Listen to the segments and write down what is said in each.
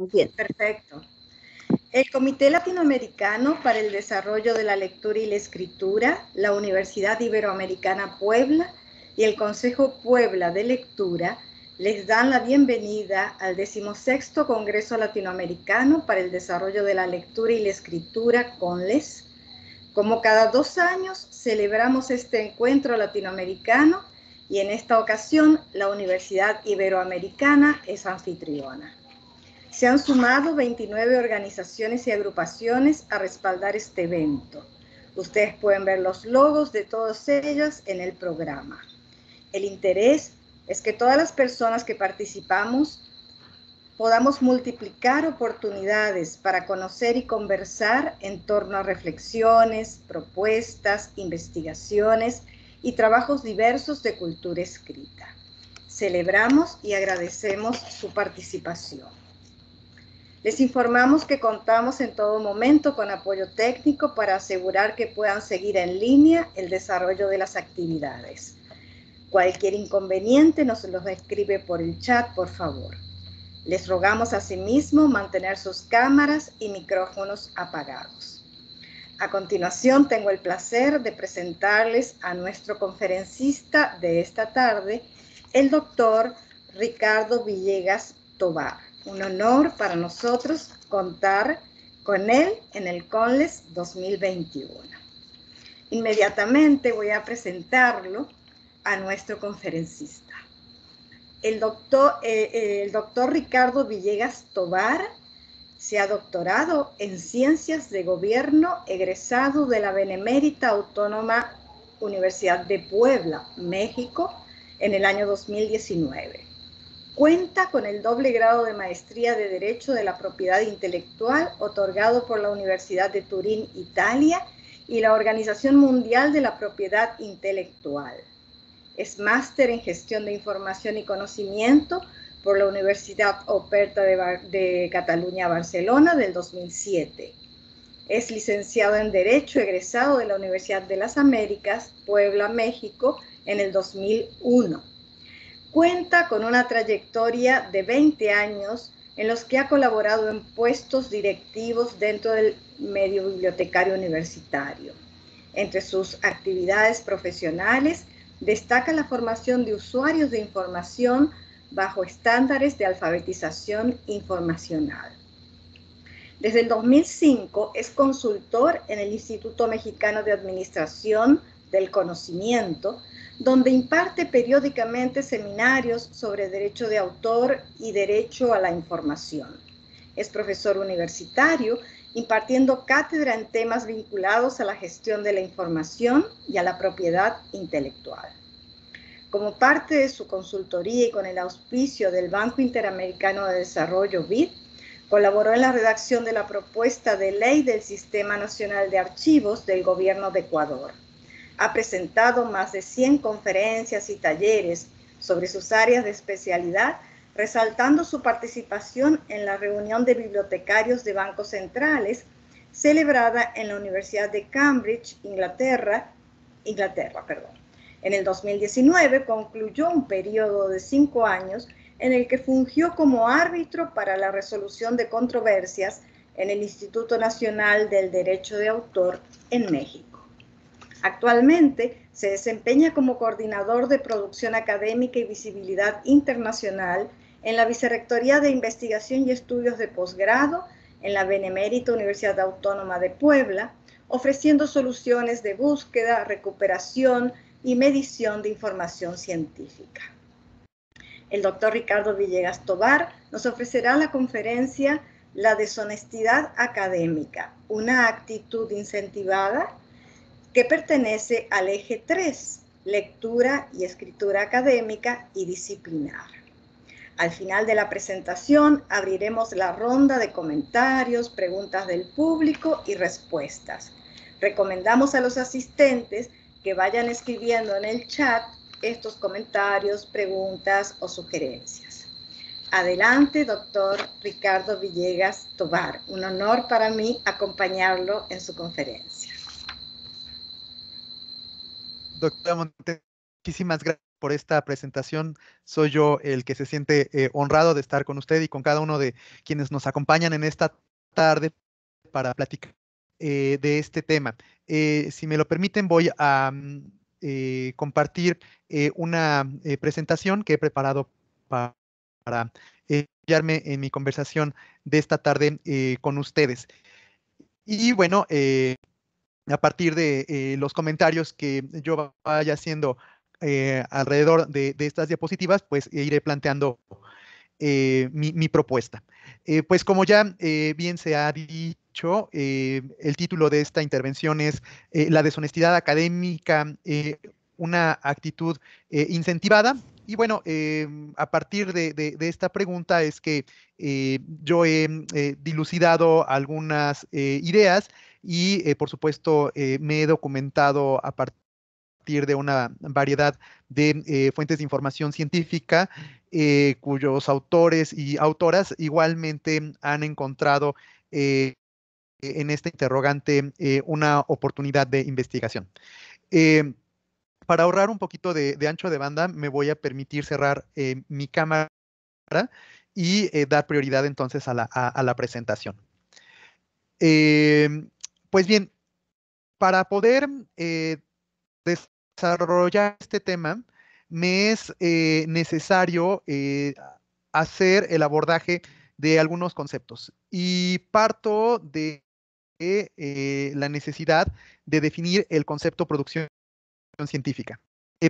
Bien. Perfecto. El Comité Latinoamericano para el Desarrollo de la Lectura y la Escritura, la Universidad Iberoamericana Puebla y el Consejo Puebla de Lectura les dan la bienvenida al 16º Congreso Latinoamericano para el Desarrollo de la Lectura y la Escritura, CONLES. Como cada 2 años celebramos este encuentro latinoamericano y en esta ocasión la Universidad Iberoamericana es anfitriona. Se han sumado 29 organizaciones y agrupaciones a respaldar este evento. Ustedes pueden ver los logos de todas ellas en el programa. El interés es que todas las personas que participamos podamos multiplicar oportunidades para conocer y conversar en torno a reflexiones, propuestas, investigaciones y trabajos diversos de cultura escrita. Celebramos y agradecemos su participación. Les informamos que contamos en todo momento con apoyo técnico para asegurar que puedan seguir en línea el desarrollo de las actividades. Cualquier inconveniente nos los escribe por el chat, por favor. Les rogamos asimismo mantener sus cámaras y micrófonos apagados. A continuación, tengo el placer de presentarles a nuestro conferencista de esta tarde, el doctor Ricardo Villegas Tovar. Un honor para nosotros contar con él en el CONLES 2021. Inmediatamente voy a presentarlo a nuestro conferencista. El doctor Ricardo Villegas Tovar se ha doctorado en Ciencias de Gobierno, egresado de la Benemérita Autónoma Universidad de Puebla, México, en el año 2019. Cuenta con el doble grado de Maestría de Derecho de la Propiedad Intelectual, otorgado por la Universidad de Turín, Italia, y la Organización Mundial de la Propiedad Intelectual. Es máster en Gestión de Información y Conocimiento por la Universidad Oberta de Cataluña, Barcelona, del 2007. Es licenciado en Derecho, egresado de la Universidad de las Américas, Puebla, México, en el 2001. Cuenta con una trayectoria de 20 años en los que ha colaborado en puestos directivos dentro del medio bibliotecario universitario. Entre sus actividades profesionales destaca la formación de usuarios de información bajo estándares de alfabetización informacional. Desde el 2005 es consultor en el Instituto Mexicano de Administración del Conocimiento, donde imparte periódicamente seminarios sobre derecho de autor y derecho a la información. Es profesor universitario, impartiendo cátedra en temas vinculados a la gestión de la información y a la propiedad intelectual. Como parte de su consultoría y con el auspicio del Banco Interamericano de Desarrollo, BID, colaboró en la redacción de la propuesta de ley del Sistema Nacional de Archivos del Gobierno de Ecuador. Ha presentado más de 100 conferencias y talleres sobre sus áreas de especialidad, resaltando su participación en la reunión de bibliotecarios de bancos centrales celebrada en la Universidad de Cambridge, Inglaterra. En el 2019 concluyó un periodo de 5 años en el que fungió como árbitro para la resolución de controversias en el Instituto Nacional del Derecho de Autor en México. Actualmente se desempeña como coordinador de producción académica y visibilidad internacional en la Vicerrectoría de Investigación y Estudios de Posgrado en la Benemérita Universidad Autónoma de Puebla, ofreciendo soluciones de búsqueda, recuperación y medición de información científica. El doctor Ricardo Villegas Tovar nos ofrecerá la conferencia La deshonestidad académica, una actitud incentivada, que pertenece al eje 3, lectura y escritura académica y disciplinar. Al final de la presentación abriremos la ronda de comentarios, preguntas del público y respuestas. Recomendamos a los asistentes que vayan escribiendo en el chat estos comentarios, preguntas o sugerencias. Adelante, doctor Ricardo Villegas Tovar. Un honor para mí acompañarlo en su conferencia. Doctora Montero, muchísimas gracias por esta presentación. Soy yo el que se siente honrado de estar con usted y con cada uno de quienes nos acompañan en esta tarde para platicar de este tema. Si me lo permiten, voy a compartir una presentación que he preparado para apoyarme en mi conversación de esta tarde con ustedes. Y bueno, a partir de los comentarios que yo vaya haciendo alrededor de estas diapositivas, pues iré planteando mi propuesta. Pues como ya bien se ha dicho, el título de esta intervención es La deshonestidad académica, una actitud incentivada. Y bueno, a partir de esta pregunta es que yo he dilucidado algunas ideas y por supuesto me he documentado a partir de una variedad de fuentes de información científica cuyos autores y autoras igualmente han encontrado en esta interrogante una oportunidad de investigación. Eh, para ahorrar un poquito de ancho de banda, me voy a permitir cerrar mi cámara y dar prioridad entonces a la presentación. Pues bien, para poder desarrollar este tema, me es necesario hacer el abordaje de algunos conceptos y parto de la necesidad de definir el concepto producción científica.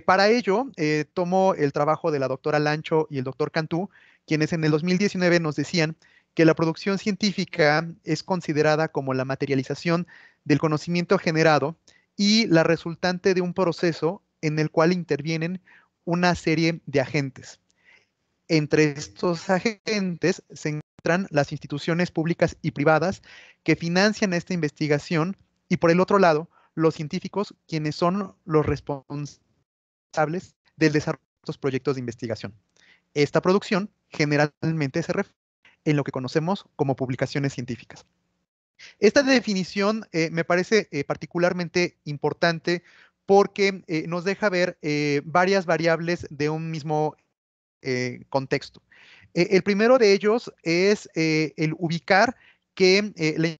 Para ello, tomo el trabajo de la doctora Lancho y el doctor Cantú, quienes en el 2019 nos decían que la producción científica es considerada como la materialización del conocimiento generado y la resultante de un proceso en el cual intervienen una serie de agentes. Entre estos agentes se encuentran las instituciones públicas y privadas que financian esta investigación y por el otro lado, los científicos, quienes son los responsables del desarrollo de estos proyectos de investigación. Esta producción generalmente se refiere en lo que conocemos como publicaciones científicas. Esta definición me parece particularmente importante porque nos deja ver varias variables de un mismo contexto. El primero de ellos es el ubicar que,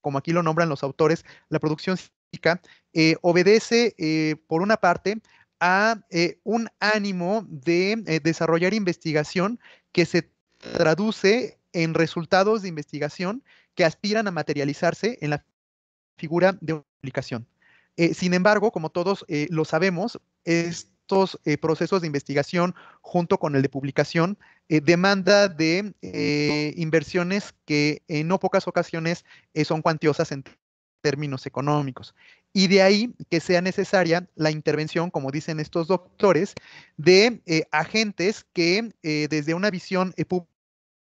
como aquí lo nombran los autores, la producción científica obedece, por una parte, a un ánimo de desarrollar investigación que se traduce en resultados de investigación que aspiran a materializarse en la figura de una publicación. Sin embargo, como todos lo sabemos, estos procesos de investigación junto con el de publicación demanda de inversiones que en no pocas ocasiones son cuantiosas en términos económicos. Y de ahí que sea necesaria la intervención, como dicen estos doctores, de agentes que desde una visión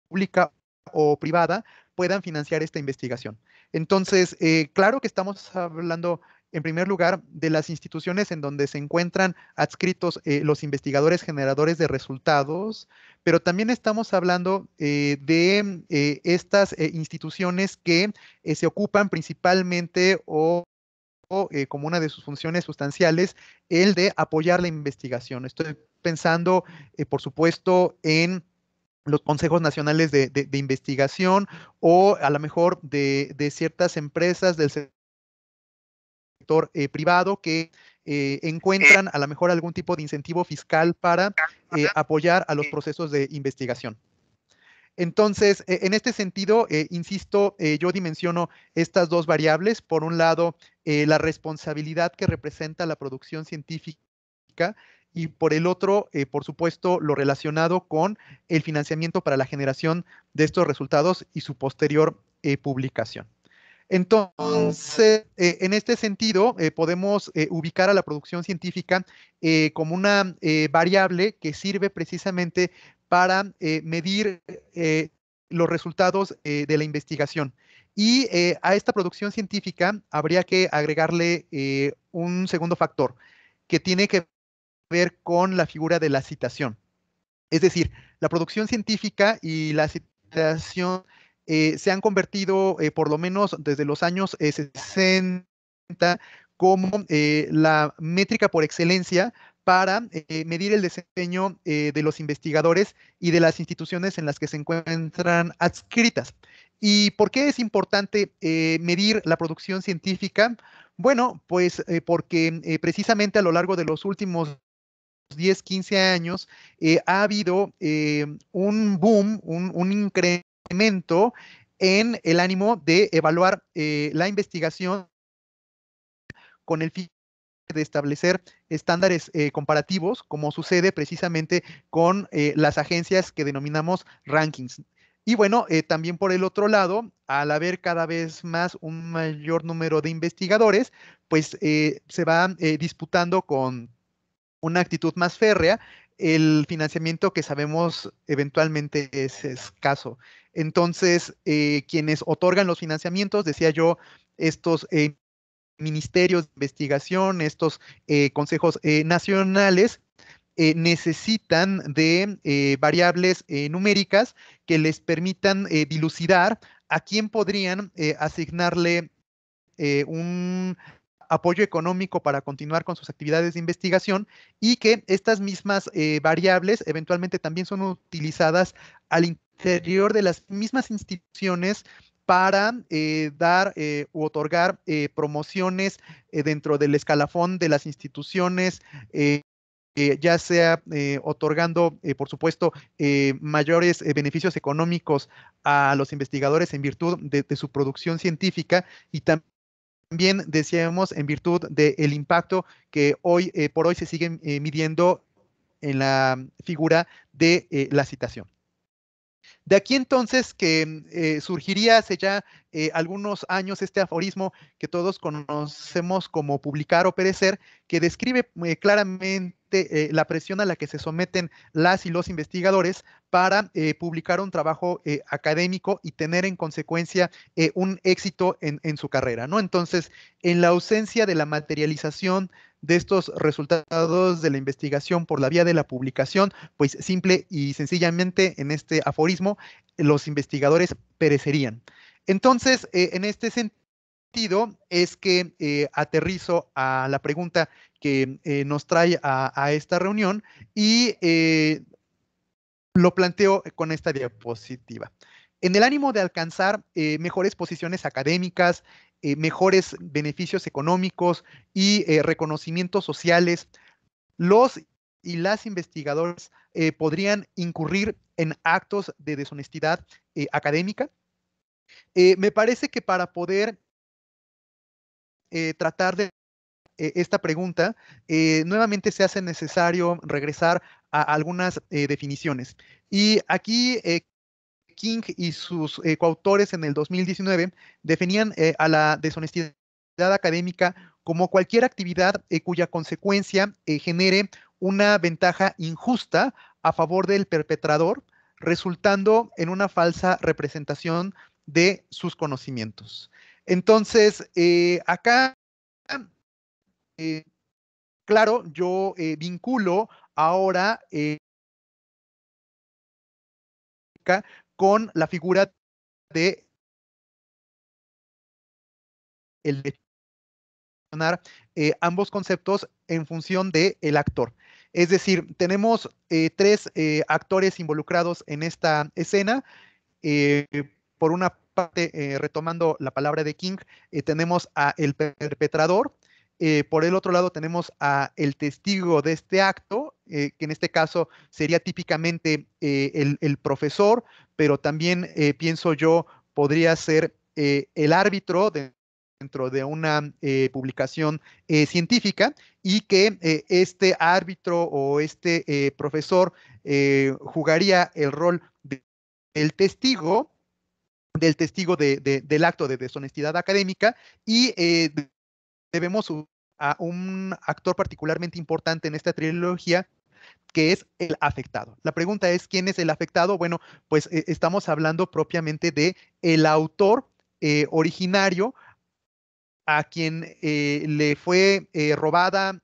pública o privada puedan financiar esta investigación. Entonces, claro que estamos hablando en primer lugar de las instituciones en donde se encuentran adscritos los investigadores generadores de resultados, pero también estamos hablando de estas instituciones que se ocupan principalmente como una de sus funciones sustanciales, el de apoyar la investigación. Estoy pensando, por supuesto, en los consejos nacionales de investigación o a lo mejor de ciertas empresas del sector privado que encuentran a lo mejor algún tipo de incentivo fiscal para apoyar a los procesos de investigación. Entonces, en este sentido, insisto, yo dimensiono estas dos variables. Por un lado, la responsabilidad que representa la producción científica y por el otro, por supuesto, lo relacionado con el financiamiento para la generación de estos resultados y su posterior publicación. Entonces, en este sentido, podemos ubicar a la producción científica como una variable que sirve precisamente para medir los resultados de la investigación. Y a esta producción científica habría que agregarle un segundo factor que tiene que ver con la figura de la citación. Es decir, la producción científica y la citación se han convertido, por lo menos desde los años 60, como la métrica por excelencia para medir el desempeño de los investigadores y de las instituciones en las que se encuentran adscritas. ¿Y por qué es importante medir la producción científica? Bueno, pues porque precisamente a lo largo de los últimos 10, 15 años ha habido un boom, un incremento en el ánimo de evaluar la investigación con el fin de establecer estándares comparativos, como sucede precisamente con las agencias que denominamos rankings. Y bueno, también por el otro lado, al haber cada vez más un mayor número de investigadores, pues se va disputando con una actitud más férrea el financiamiento que sabemos eventualmente es escaso. Entonces, quienes otorgan los financiamientos, decía yo, estos ministerios de investigación, estos consejos nacionales, necesitan de variables numéricas que les permitan dilucidar a quién podrían asignarle un apoyo económico para continuar con sus actividades de investigación y que estas mismas variables eventualmente también son utilizadas al interior de las mismas instituciones para dar u otorgar promociones dentro del escalafón de las instituciones, ya sea otorgando, por supuesto, mayores beneficios económicos a los investigadores en virtud de su producción científica y también decíamos en virtud del impacto que hoy por hoy se sigue midiendo en la figura de la citación. De aquí entonces que surgiría hace ya algunos años este aforismo que todos conocemos como publicar o perecer, que describe claramente la presión a la que se someten las y los investigadores para publicar un trabajo académico y tener en consecuencia un éxito en su carrera, ¿no? Entonces, en la ausencia de la materialización de estos resultados de la investigación por la vía de la publicación, pues simple y sencillamente en este aforismo, los investigadores perecerían. Entonces, en este sentido, es que aterrizo a la pregunta que nos trae a esta reunión y lo planteo con esta diapositiva. En el ánimo de alcanzar mejores posiciones académicas, mejores beneficios económicos y reconocimientos sociales, los y las investigadores podrían incurrir en actos de deshonestidad académica. Me parece que para poder tratar de esta pregunta, nuevamente se hace necesario regresar a algunas definiciones. Y aquí King y sus coautores en el 2019 definían a la deshonestidad académica como cualquier actividad cuya consecuencia genere una ventaja injusta a favor del perpetrador, resultando en una falsa representación de sus conocimientos. Entonces, acá, eh, claro, yo vinculo ahora con la figura de el ambos conceptos en función del actor. Es decir, tenemos tres actores involucrados en esta escena. Eh, por una parte, retomando la palabra de King, tenemos a el perpetrador. Por el otro lado tenemos a el testigo de este acto, que en este caso sería típicamente el profesor, pero también pienso yo podría ser el árbitro dentro de una publicación científica y que este árbitro o este profesor jugaría el rol del testigo, del acto de deshonestidad académica y debemos a un actor particularmente importante en esta trilogía que es el afectado. La pregunta es, ¿quién es el afectado? Bueno, pues estamos hablando propiamente de el autor originario a quien le fue robada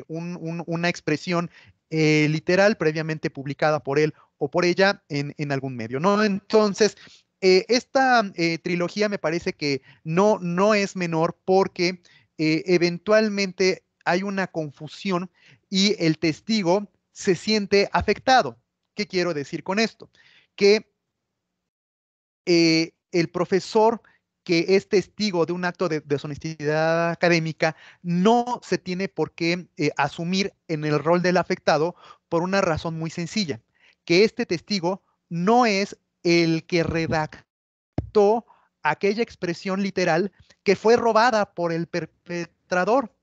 una expresión literal previamente publicada por él o por ella en algún medio, ¿no? Entonces, esta trilogía me parece que no es menor porque eventualmente hay una confusión y el testigo se siente afectado. ¿Qué quiero decir con esto? Que el profesor que es testigo de un acto de deshonestidad académica no se tiene por qué asumir en el rol del afectado por una razón muy sencilla, que este testigo no es el que redactó aquella expresión literal que fue robada por el perpetrador.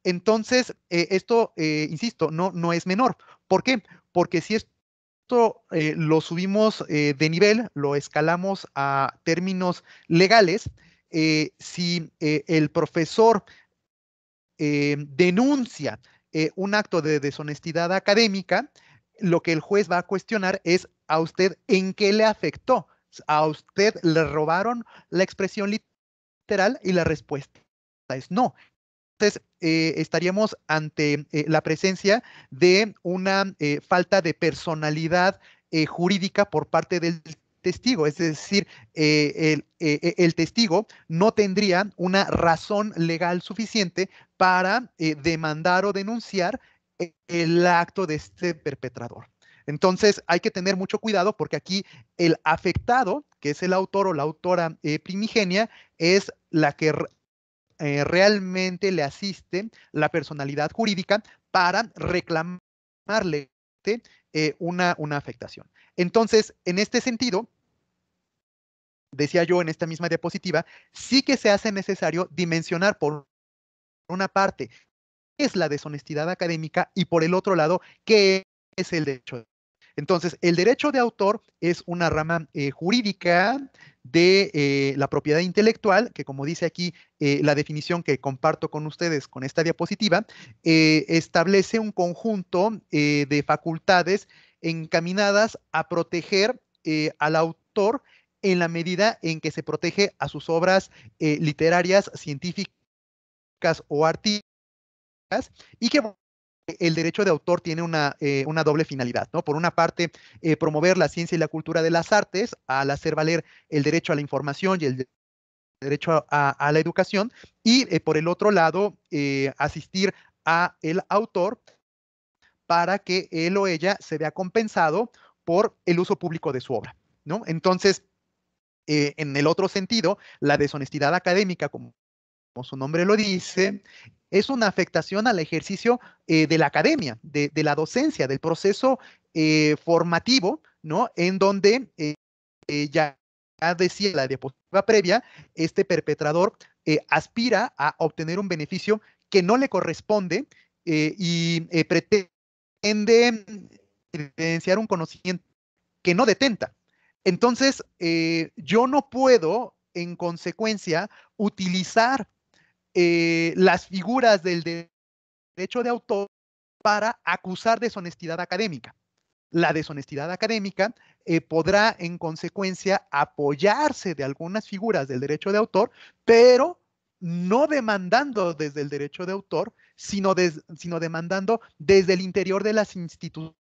Entonces, esto, insisto, no es menor. ¿Por qué? Porque si esto lo subimos de nivel, lo escalamos a términos legales, si el profesor denuncia un acto de deshonestidad académica, lo que el juez va a cuestionar es a usted en qué le afectó. A usted le robaron la expresión literal y la respuesta es no. Entonces, estaríamos ante la presencia de una falta de personalidad jurídica por parte del testigo, es decir, el testigo no tendría una razón legal suficiente para demandar o denunciar el acto de este perpetrador. Entonces, hay que tener mucho cuidado porque aquí el afectado, que es el autor o la autora primigenia, es la que realmente le asiste la personalidad jurídica para reclamarle una afectación. Entonces, en este sentido, decía yo en esta misma diapositiva, sí que se hace necesario dimensionar por una parte qué es la deshonestidad académica y por el otro lado, qué es el derecho. Entonces, el derecho de autor es una rama jurídica de la propiedad intelectual, que como dice aquí la definición que comparto con ustedes con esta diapositiva, establece un conjunto de facultades encaminadas a proteger al autor en la medida en que se protege a sus obras literarias, científicas o artísticas, y que el derecho de autor tiene una doble finalidad, ¿no? Por una parte, promover la ciencia y la cultura de las artes al hacer valer el derecho a la información y el derecho a la educación, y por el otro lado, asistir a el autor para que él o ella se vea compensado por el uso público de su obra, ¿no? Entonces, en el otro sentido, la deshonestidad académica, como su nombre lo dice, es una afectación al ejercicio de la academia, de la docencia, del proceso formativo, ¿no? En donde ya decía la diapositiva previa, este perpetrador aspira a obtener un beneficio que no le corresponde y pretende evidenciar un conocimiento que no detenta. Entonces, yo no puedo, en consecuencia, utilizar las figuras del derecho de autor para acusar deshonestidad académica. La deshonestidad académica podrá, en consecuencia, apoyarse de algunas figuras del derecho de autor, pero no demandando desde el derecho de autor, sino demandando desde el interior de las instituciones,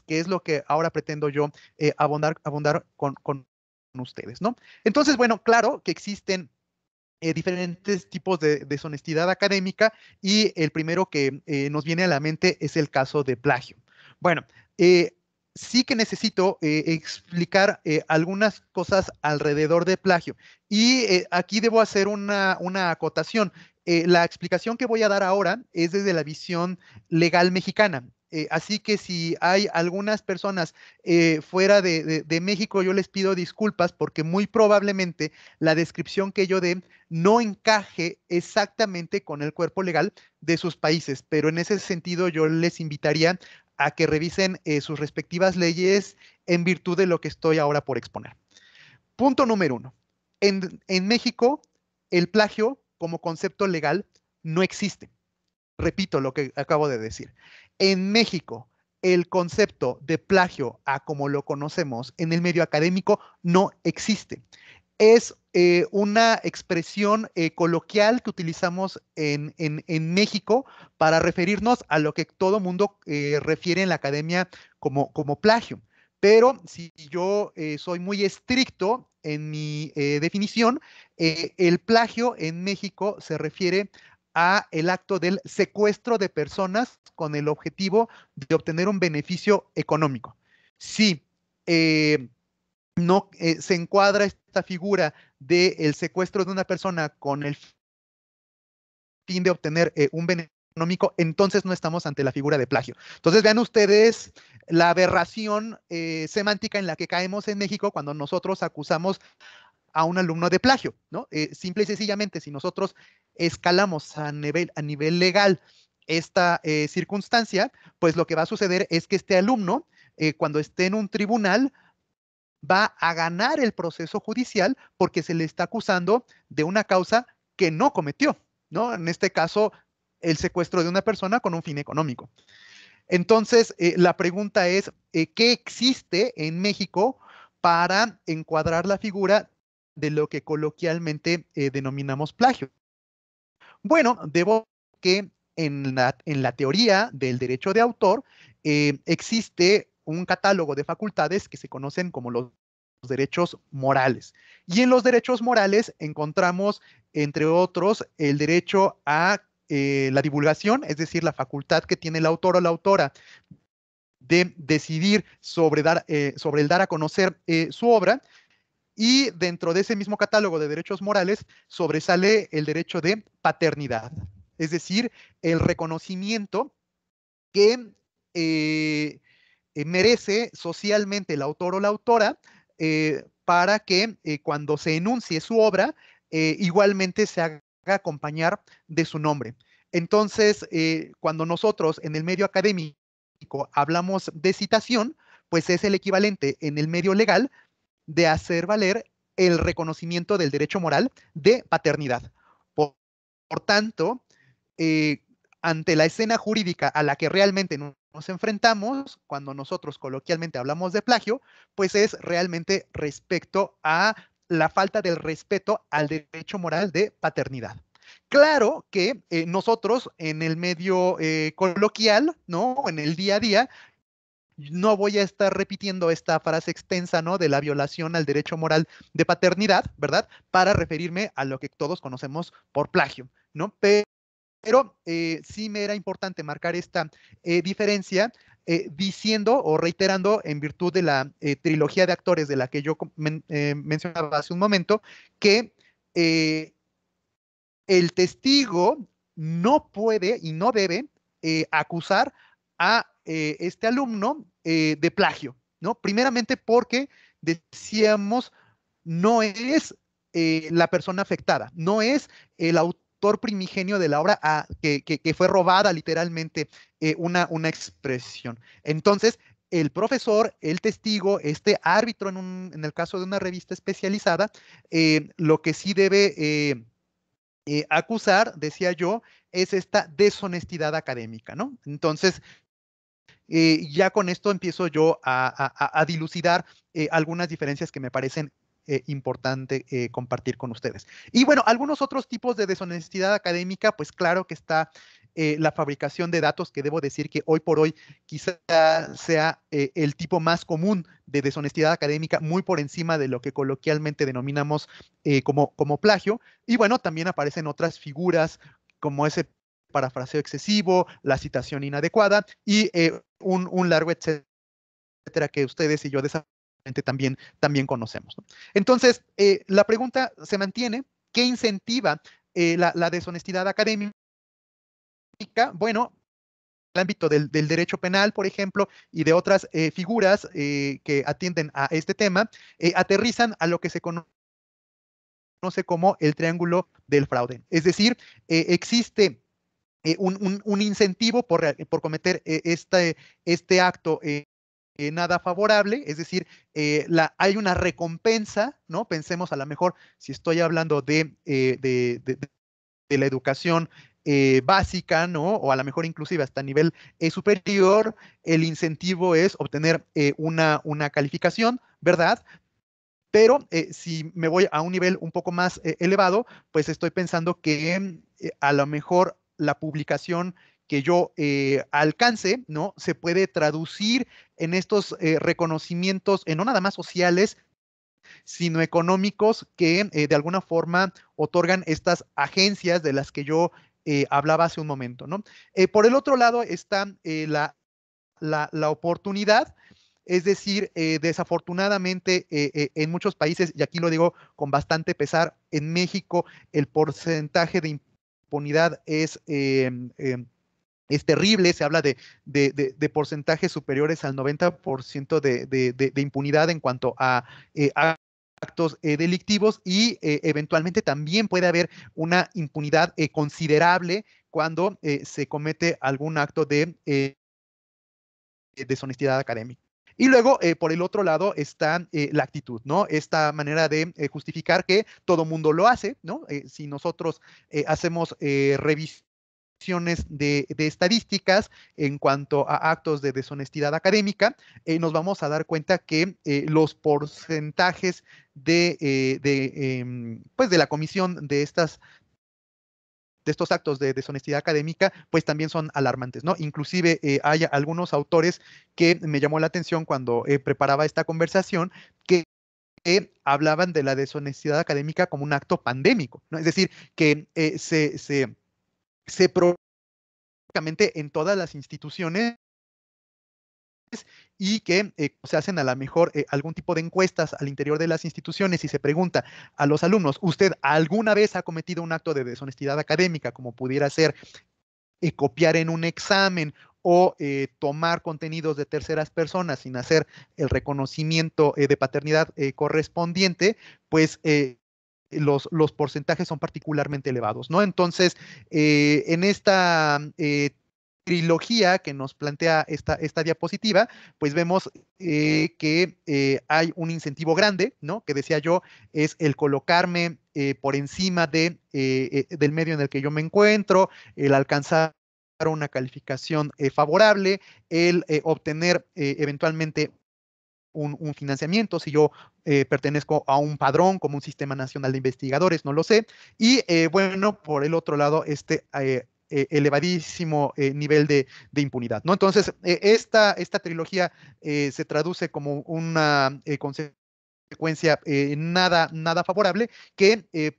que es lo que ahora pretendo yo abundar con ustedes, ¿no? Entonces, bueno, claro que existen diferentes tipos de deshonestidad académica y el primero que nos viene a la mente es el caso de plagio. Bueno, eh, sí que necesito explicar algunas cosas alrededor de plagio y aquí debo hacer una acotación. La explicación que voy a dar ahora es desde la visión legal mexicana. Así que si hay algunas personas fuera de México, yo les pido disculpas porque muy probablemente la descripción que yo dé no encaje exactamente con el cuerpo legal de sus países, pero en ese sentido yo les invitaría a que revisen sus respectivas leyes en virtud de lo que estoy ahora por exponer. Punto número uno. En México, el plagio como concepto legal no existe. Repito lo que acabo de decir. En México, el concepto de plagio a como lo conocemos en el medio académico no existe. Es una expresión coloquial que utilizamos en México para referirnos a lo que todo mundo refiere en la academia como plagio. Pero si yo soy muy estricto definición, el plagio en México se refiere a el acto del secuestro de personas con el objetivo de obtener un beneficio económico. Sí, no se encuadra esta figura del secuestro de una persona con el fin de obtener un beneficio económico, entonces no estamos ante la figura de plagio. Entonces vean ustedes la aberración semántica en la que caemos en México cuando nosotros acusamos a un alumno de plagio, ¿no? Simple y sencillamente, si nosotros escalamos a nivel legal esta circunstancia, pues lo que va a suceder es que este alumno, cuando esté en un tribunal, va a ganar el proceso judicial porque se le está acusando de una causa que no cometió, ¿no? En este caso, el secuestro de una persona con un fin económico. Entonces, la pregunta es, ¿qué existe en México para encuadrar la figura de lo que coloquialmente denominamos plagio? Bueno, debo que en la teoría del derecho de autor existe un catálogo de facultades que se conocen como los derechos morales. Y en los derechos morales encontramos, entre otros, el derecho a la divulgación, es decir, la facultad que tiene el autor o la autora de decidir sobre el dar a conocer su obra. Y dentro de ese mismo catálogo de derechos morales sobresale el derecho de paternidad, es decir, el reconocimiento que merece socialmente el autor o la autora para que cuando se enuncie su obra, igualmente se haga acompañar de su nombre. Entonces, cuando nosotros en el medio académico hablamos de citación, pues es el equivalente en el medio legal de hacer valer el reconocimiento del derecho moral de paternidad. Por tanto, eh, ante la escena jurídica a la que realmente nos enfrentamos, cuando nosotros coloquialmente hablamos de plagio, pues es realmente respecto a la falta del respeto al derecho moral de paternidad. Claro que nosotros en el medio coloquial, ¿no? En el día a día, no voy a estar repitiendo esta frase extensa, ¿no? De la violación al derecho moral de paternidad, ¿verdad? Para referirme a lo que todos conocemos por plagio, ¿no? Pero sí me era importante marcar esta diferencia diciendo o reiterando en virtud de la trilogía de actores de la que yo mencionaba hace un momento, que el testigo no puede y no debe acusar a este alumno de plagio, ¿no? Primeramente porque decíamos, no es la persona afectada, no es el autor primigenio de la obra que fue robada literalmente una expresión. Entonces, el profesor, el testigo, este árbitro en el caso de una revista especializada, lo que sí debe acusar, decía yo, es esta deshonestidad académica, ¿no? Entonces, ya con esto empiezo yo a dilucidar algunas diferencias que me parecen importante compartir con ustedes. Y bueno, algunos otros tipos de deshonestidad académica, pues claro que está la fabricación de datos, que debo decir que hoy por hoy quizá sea el tipo más común de deshonestidad académica, muy por encima de lo que coloquialmente denominamos como plagio. Y bueno, también aparecen otras figuras como ese parafraseo excesivo, la citación inadecuada y un largo etcétera que ustedes y yo desafortunadamente también conocemos, ¿no? Entonces, la pregunta se mantiene: ¿qué incentiva la deshonestidad académica? Bueno, el ámbito del derecho penal, por ejemplo, y de otras figuras que atienden a este tema, aterrizan a lo que se conoce como el triángulo del fraude. Es decir, existe un incentivo por cometer este acto nada favorable, es decir, hay una recompensa, ¿no? Pensemos a lo mejor, si estoy hablando de la educación básica, ¿no? O a lo mejor inclusive hasta nivel superior, el incentivo es obtener una calificación, ¿verdad? Pero si me voy a un nivel un poco más elevado, pues estoy pensando que a lo mejor la publicación que yo alcance, ¿no? Se puede traducir en estos reconocimientos, no nada más sociales, sino económicos que de alguna forma otorgan estas agencias de las que yo hablaba hace un momento, ¿no? Por el otro lado está la oportunidad. Es decir, desafortunadamente en muchos países, y aquí lo digo con bastante pesar, en México el porcentaje de impunidad es terrible. Se habla de porcentajes superiores al 90% de impunidad en cuanto a actos delictivos, y eventualmente también puede haber una impunidad considerable cuando se comete algún acto de deshonestidad académica. Y luego, por el otro lado, está la actitud, ¿no? Esta manera de justificar que todo mundo lo hace, ¿no? Si nosotros hacemos revisiones de estadísticas en cuanto a actos de deshonestidad académica, nos vamos a dar cuenta que los porcentajes pues de la comisión de estos actos de deshonestidad académica, pues también son alarmantes, ¿no? Inclusive hay algunos autores que me llamó la atención cuando preparaba esta conversación, que hablaban de la deshonestidad académica como un acto pandémico, ¿no? Es decir, que se en todas las instituciones, y que se hacen a lo mejor algún tipo de encuestas al interior de las instituciones y se pregunta a los alumnos: ¿usted alguna vez ha cometido un acto de deshonestidad académica, como pudiera ser copiar en un examen o tomar contenidos de terceras personas sin hacer el reconocimiento de paternidad correspondiente? Pues los porcentajes son particularmente elevados, ¿no? Entonces, en esta trilogía que nos plantea esta diapositiva, pues vemos que hay un incentivo grande, ¿no? Que decía yo, es el colocarme por encima del medio en el que yo me encuentro, el alcanzar una calificación favorable, el obtener eventualmente un financiamiento, si yo pertenezco a un padrón como un Sistema Nacional de Investigadores, no lo sé. Y bueno, por el otro lado, elevadísimo nivel de impunidad, ¿no? Entonces, esta trilogía se traduce como una consecuencia nada favorable, que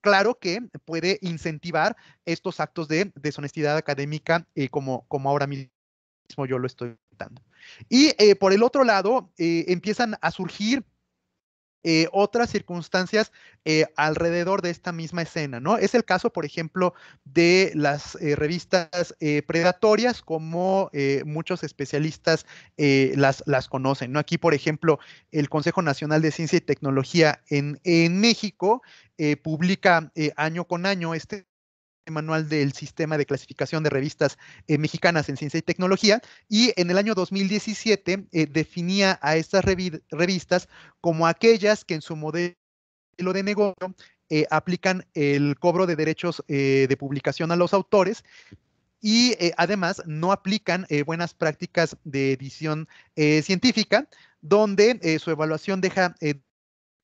claro que puede incentivar estos actos de deshonestidad académica, como ahora mismo yo lo estoy dando. Y por el otro lado, empiezan a surgir otras circunstancias alrededor de esta misma escena, ¿no? Es el caso, por ejemplo, de las revistas predatorias, como muchos especialistas las conocen, ¿no? Aquí, por ejemplo, el Consejo Nacional de Ciencia y Tecnología en México publica año con año este manual del sistema de clasificación de revistas mexicanas en ciencia y tecnología, y en el año 2017 definía a estas revistas como aquellas que en su modelo de negocio aplican el cobro de derechos de publicación a los autores, y además no aplican buenas prácticas de edición científica, donde su evaluación deja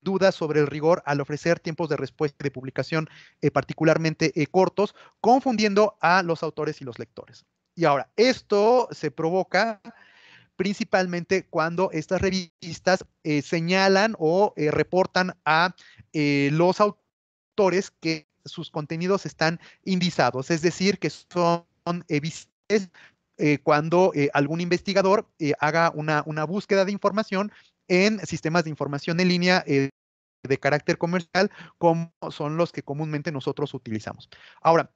dudas sobre el rigor al ofrecer tiempos de respuesta de publicación particularmente cortos, confundiendo a los autores y los lectores. Y ahora, esto se provoca principalmente cuando estas revistas señalan o reportan a los autores que sus contenidos están indizados, es decir, que son visibles cuando algún investigador haga una búsqueda de información en sistemas de información en línea de carácter comercial, como son los que comúnmente nosotros utilizamos. Ahora,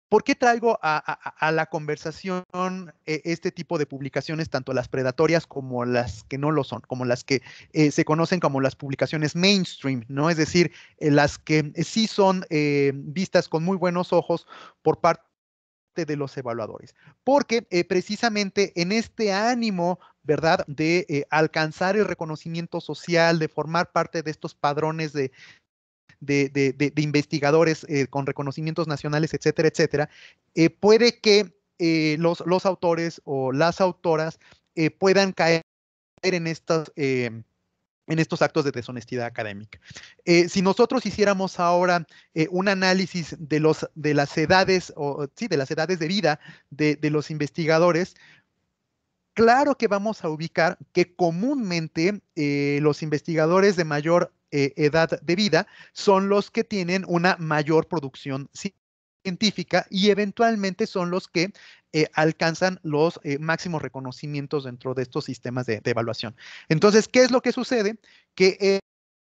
¿por qué traigo a la conversación este tipo de publicaciones, tanto las predatorias como las que no lo son, como las que se conocen como las publicaciones mainstream, ¿no? Es decir, las que sí son vistas con muy buenos ojos por parte de los evaluadores? Porque precisamente en este ánimo, ¿verdad?, de alcanzar el reconocimiento social, de formar parte de estos padrones de investigadores con reconocimientos nacionales, etcétera, etcétera, puede que los autores o las autoras puedan caer en estos actos de deshonestidad académica. Si nosotros hiciéramos ahora un análisis de las edades, sí, de las edades de vida de los investigadores, claro que vamos a ubicar que comúnmente los investigadores de mayor edad de vida son los que tienen una mayor producción científica y eventualmente son los que alcanzan los máximos reconocimientos dentro de estos sistemas de evaluación. Entonces, ¿qué es lo que sucede? Que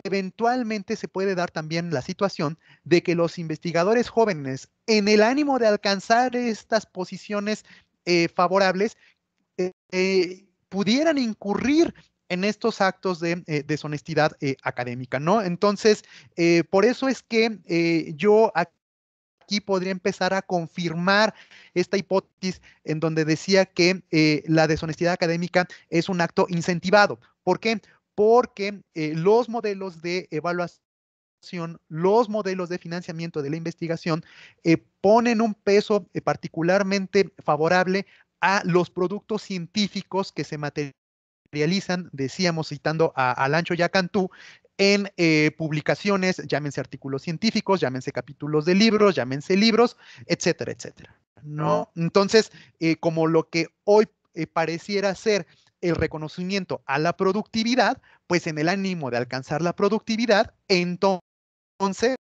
eventualmente se puede dar también la situación de que los investigadores jóvenes, en el ánimo de alcanzar estas posiciones favorables, pudieran incurrir en estos actos de deshonestidad académica, ¿no? Entonces, por eso es que yo aquí podría empezar a confirmar esta hipótesis en donde decía que la deshonestidad académica es un acto incentivado. ¿Por qué? Porque los modelos de evaluación, los modelos de financiamiento de la investigación ponen un peso particularmente favorable a los productos científicos que se materializan, decíamos, citando a Alancho y a Cantú, en publicaciones, llámense artículos científicos, llámense capítulos de libros, llámense libros, etcétera, etcétera. ¿No? Entonces, como lo que hoy pareciera ser el reconocimiento a la productividad, pues en el ánimo de alcanzar la productividad, entonces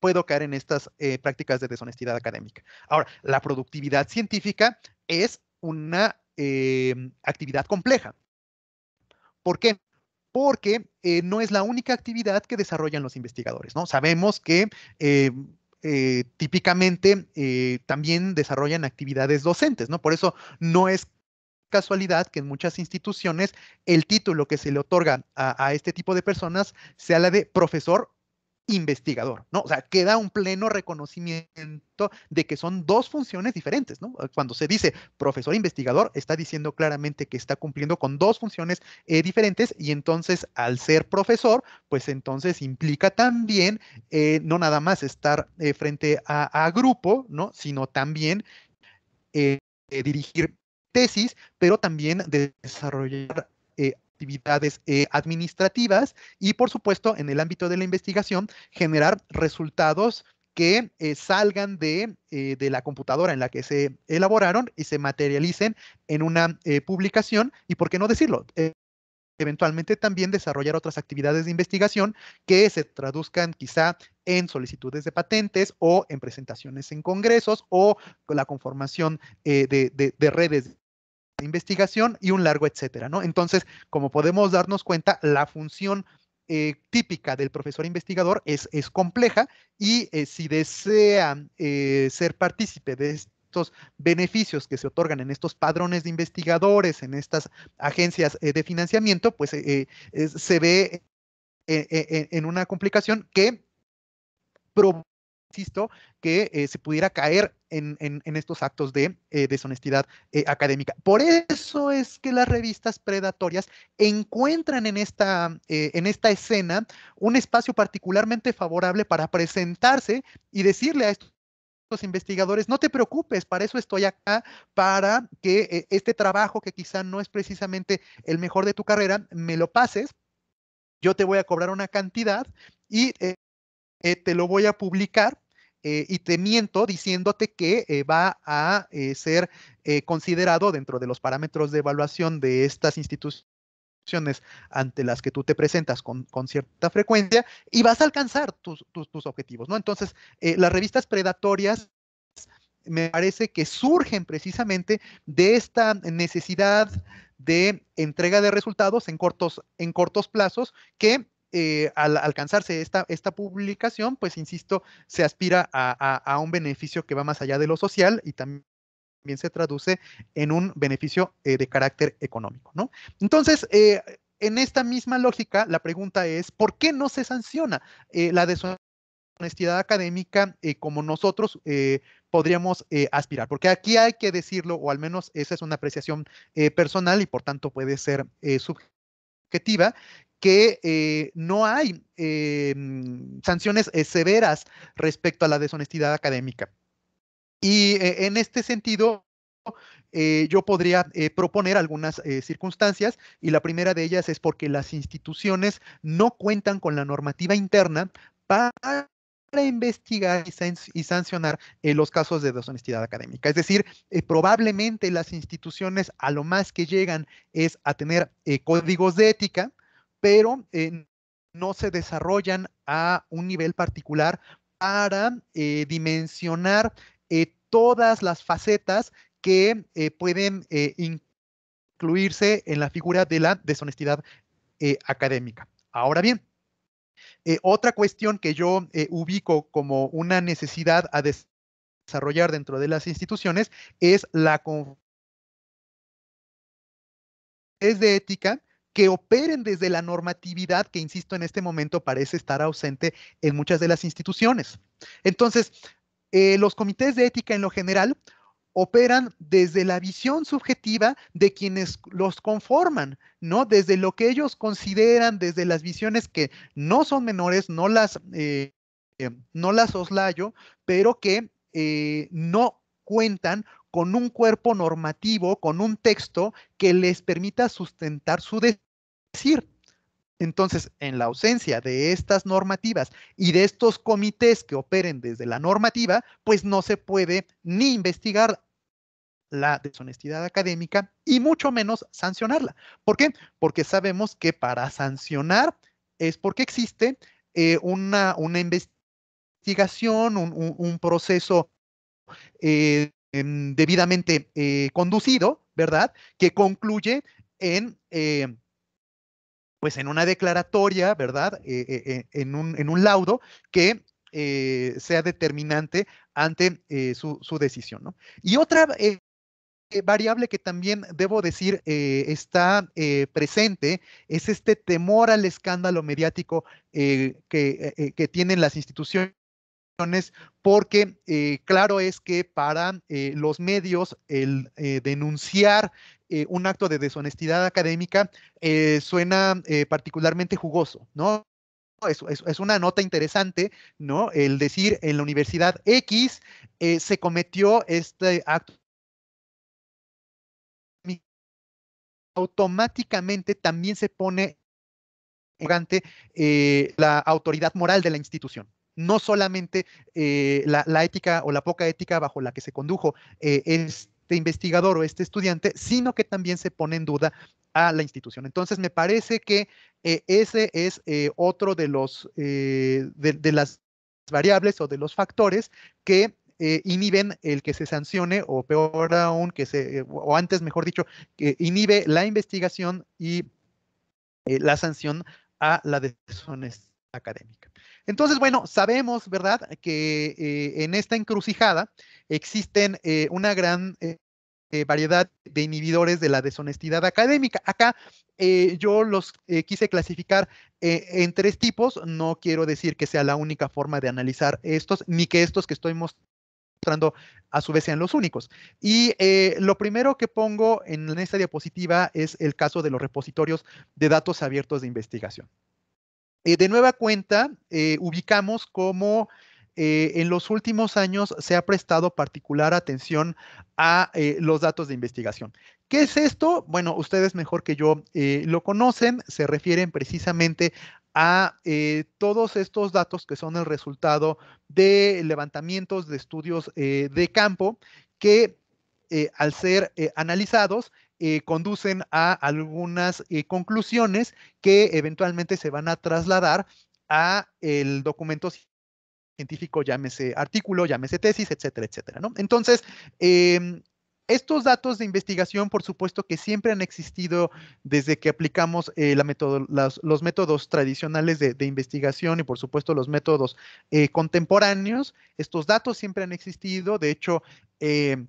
puedo caer en estas prácticas de deshonestidad académica. Ahora, la productividad científica es una actividad compleja. ¿Por qué? Porque no es la única actividad que desarrollan los investigadores, ¿no? Sabemos que típicamente también desarrollan actividades docentes, ¿no? Por eso no es casualidad que en muchas instituciones el título que se le otorga a este tipo de personas sea la de profesor investigador, ¿no? O sea, queda un pleno reconocimiento de que son dos funciones diferentes, ¿no? Cuando se dice profesor investigador, está diciendo claramente que está cumpliendo con dos funciones diferentes y entonces al ser profesor, pues entonces implica también no nada más estar frente a grupo, ¿no? Sino también dirigir tesis, pero también desarrollar actividades administrativas y, por supuesto, en el ámbito de la investigación, generar resultados que salgan de la computadora en la que se elaboraron y se materialicen en una publicación y, ¿por qué no decirlo? Eventualmente también desarrollar otras actividades de investigación que se traduzcan quizá en solicitudes de patentes o en presentaciones en congresos o con la conformación de redes de investigación y un largo etcétera, ¿no? Entonces, como podemos darnos cuenta, la función típica del profesor investigador es compleja y si desean ser partícipe de estos beneficios que se otorgan en estos padrones de investigadores, en estas agencias de financiamiento, pues se ve en una complicación que insisto, que se pudiera caer en estos actos de deshonestidad académica. Por eso es que las revistas predatorias encuentran en esta escena un espacio particularmente favorable para presentarse y decirle a estos investigadores, no te preocupes, para eso estoy acá, para que este trabajo que quizá no es precisamente el mejor de tu carrera, me lo pases, yo te voy a cobrar una cantidad y te lo voy a publicar y te miento diciéndote que va a ser considerado dentro de los parámetros de evaluación de estas instituciones ante las que tú te presentas con cierta frecuencia y vas a alcanzar tus objetivos, ¿no? Entonces, las revistas predatorias me parece que surgen precisamente de esta necesidad de entrega de resultados en cortos plazos que al alcanzarse esta publicación, pues insisto, se aspira a un beneficio que va más allá de lo social y también se traduce en un beneficio de carácter económico, ¿no? Entonces, en esta misma lógica, la pregunta es, ¿por qué no se sanciona la deshonestidad académica como nosotros podríamos aspirar? Porque aquí hay que decirlo, o al menos esa es una apreciación personal y por tanto puede ser subjetiva, que no hay sanciones severas respecto a la deshonestidad académica. Y en este sentido, yo podría proponer algunas circunstancias y la primera de ellas es porque las instituciones no cuentan con la normativa interna para investigar y sancionar los casos de deshonestidad académica. Es decir, probablemente las instituciones a lo más que llegan es a tener códigos de ética, pero no se desarrollan a un nivel particular para dimensionar todas las facetas que pueden incluirse en la figura de la deshonestidad académica. Ahora bien, otra cuestión que yo ubico como una necesidad a desarrollar dentro de las instituciones es la de ética que operen desde la normatividad que, insisto, en este momento parece estar ausente en muchas de las instituciones. Entonces, los comités de ética en lo general operan desde la visión subjetiva de quienes los conforman, ¿no? Desde lo que ellos consideran, desde las visiones que no son menores, no las soslayo, pero que no cuentan con un cuerpo normativo, con un texto que les permita sustentar su decir. Entonces, en la ausencia de estas normativas y de estos comités que operen desde la normativa, pues no se puede ni investigar la deshonestidad académica y mucho menos sancionarla. ¿Por qué? Porque sabemos que para sancionar es porque existe una investigación, un proceso debidamente conducido, ¿verdad? Que concluye en pues en una declaratoria, ¿verdad? En un laudo que sea determinante ante su decisión, ¿no? Y otra variable que también debo decir está presente es este temor al escándalo mediático que tienen las instituciones, porque claro es que para los medios el denunciar un acto de deshonestidad académica suena particularmente jugoso, ¿no? Es una nota interesante, ¿no? El decir en la Universidad X se cometió este acto, automáticamente también se pone la autoridad moral de la institución. No solamente la ética o la poca ética bajo la que se condujo este investigador o este estudiante, sino que también se pone en duda a la institución. Entonces, me parece que ese es otro de de las variables o de los factores que inhiben el que se sancione, o peor aún, o antes, mejor dicho, que inhibe la investigación y la sanción a la deshonestidad académica. Entonces, bueno, sabemos, ¿verdad?, que en esta encrucijada existen una gran variedad de inhibidores de la deshonestidad académica. Acá yo los quise clasificar en tres tipos. No quiero decir que sea la única forma de analizar estos, ni que estos que estoy mostrando a su vez sean los únicos. Y lo primero que pongo en esta diapositiva es el caso de los repositorios de datos abiertos de investigación. De nueva cuenta, ubicamos cómo en los últimos años se ha prestado particular atención a los datos de investigación. ¿Qué es esto? Bueno, ustedes mejor que yo lo conocen, se refieren precisamente a todos estos datos que son el resultado de levantamientos de estudios de campo que al ser analizados conducen a algunas conclusiones que eventualmente se van a trasladar a el documento científico, llámese artículo, llámese tesis, etcétera, etcétera, ¿no? Entonces, estos datos de investigación, por supuesto que siempre han existido desde que aplicamos los métodos tradicionales de investigación y, por supuesto, los métodos contemporáneos. Estos datos siempre han existido. De hecho, en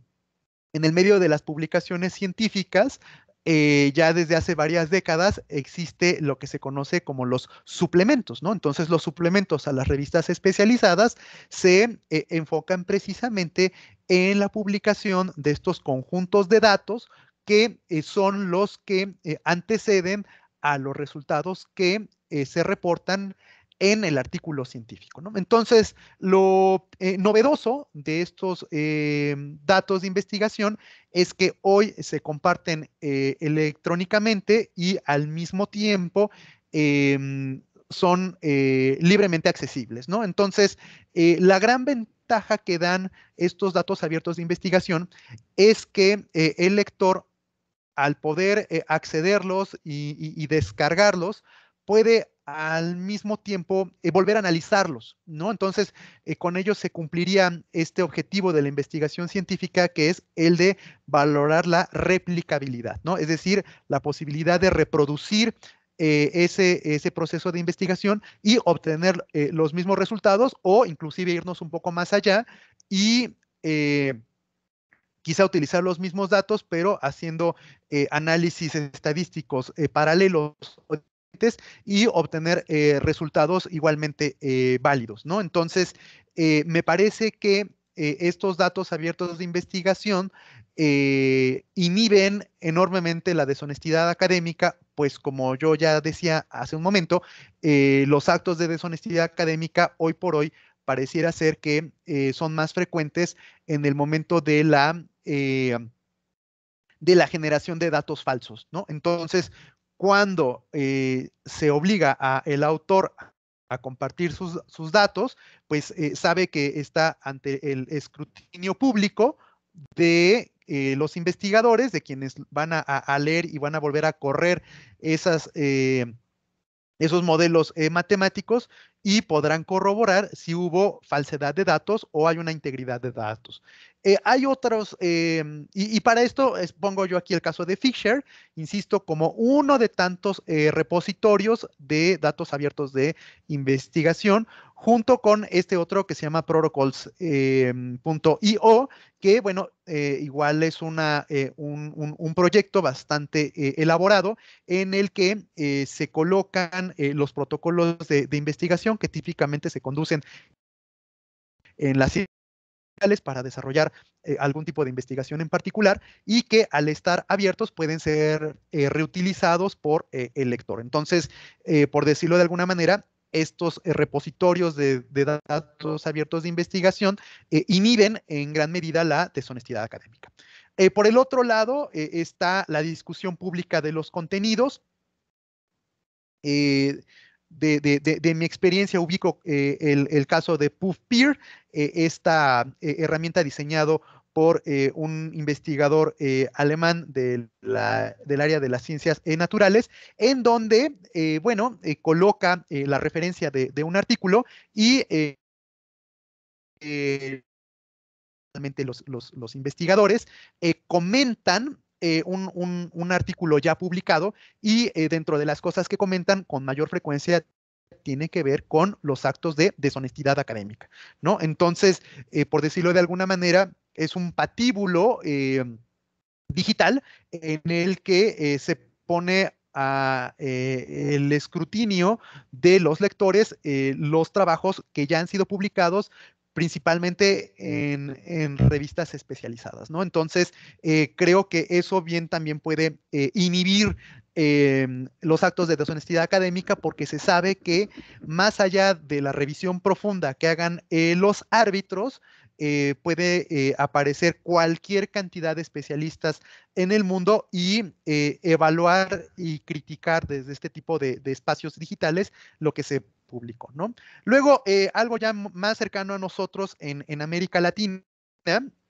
el medio de las publicaciones científicas, ya desde hace varias décadas existe lo que se conoce como los suplementos, ¿no? Entonces, los suplementos a las revistas especializadas se enfocan precisamente en la publicación de estos conjuntos de datos que son los que anteceden a los resultados que se reportan en el artículo científico, ¿no? Entonces, lo novedoso de estos datos de investigación es que hoy se comparten electrónicamente y al mismo tiempo son libremente accesibles, ¿no? Entonces, la gran ventaja que dan estos datos abiertos de investigación es que el lector, al poder accederlos y descargarlos, puede al mismo tiempo volver a analizarlos, ¿no? Entonces, con ello se cumpliría este objetivo de la investigación científica, que es el de valorar la replicabilidad, ¿no? Es decir, la posibilidad de reproducir ese proceso de investigación y obtener los mismos resultados, o inclusive irnos un poco más allá y quizá utilizar los mismos datos, pero haciendo análisis estadísticos paralelos y obtener resultados igualmente válidos, ¿no? Entonces, me parece que estos datos abiertos de investigación inhiben enormemente la deshonestidad académica, pues como yo ya decía hace un momento, los actos de deshonestidad académica hoy por hoy pareciera ser que son más frecuentes en el momento de la generación de datos falsos, ¿no? Entonces, cuando se obliga a el autor a compartir sus datos, pues sabe que está ante el escrutinio público de los investigadores, de quienes van a leer y van a volver a correr esas esos modelos matemáticos, y podrán corroborar si hubo falsedad de datos o hay una integridad de datos. Hay otros, y para esto pongo yo aquí el caso de Figshare, insisto, como uno de tantos repositorios de datos abiertos de investigación, junto con este otro que se llama protocols.io, que bueno, igual es un proyecto bastante elaborado, en el que se colocan los protocolos de investigación que típicamente se conducen en las para desarrollar algún tipo de investigación en particular, y que al estar abiertos pueden ser reutilizados por el lector. Entonces, por decirlo de alguna manera, estos repositorios de datos abiertos de investigación inhiben en gran medida la deshonestidad académica. Por el otro lado, está la discusión pública de los contenidos. Eh, de mi experiencia ubico el caso de PubPeer, esta herramienta diseñado por un investigador alemán del área de las ciencias naturales, en donde, bueno, coloca la referencia de un artículo y realmente los investigadores comentan un artículo ya publicado, y dentro de las cosas que comentan con mayor frecuencia tiene que ver con los actos de deshonestidad académica, ¿no? Entonces, por decirlo de alguna manera, es un patíbulo digital en el que se pone el escrutinio de los lectores los trabajos que ya han sido publicados, principalmente en revistas especializadas, ¿no? Entonces, creo que eso bien también puede inhibir los actos de deshonestidad académica, porque se sabe que más allá de la revisión profunda que hagan los árbitros, puede aparecer cualquier cantidad de especialistas en el mundo y evaluar y criticar desde este tipo de espacios digitales lo que se publicó, ¿no? Luego, algo ya más cercano a nosotros en América Latina,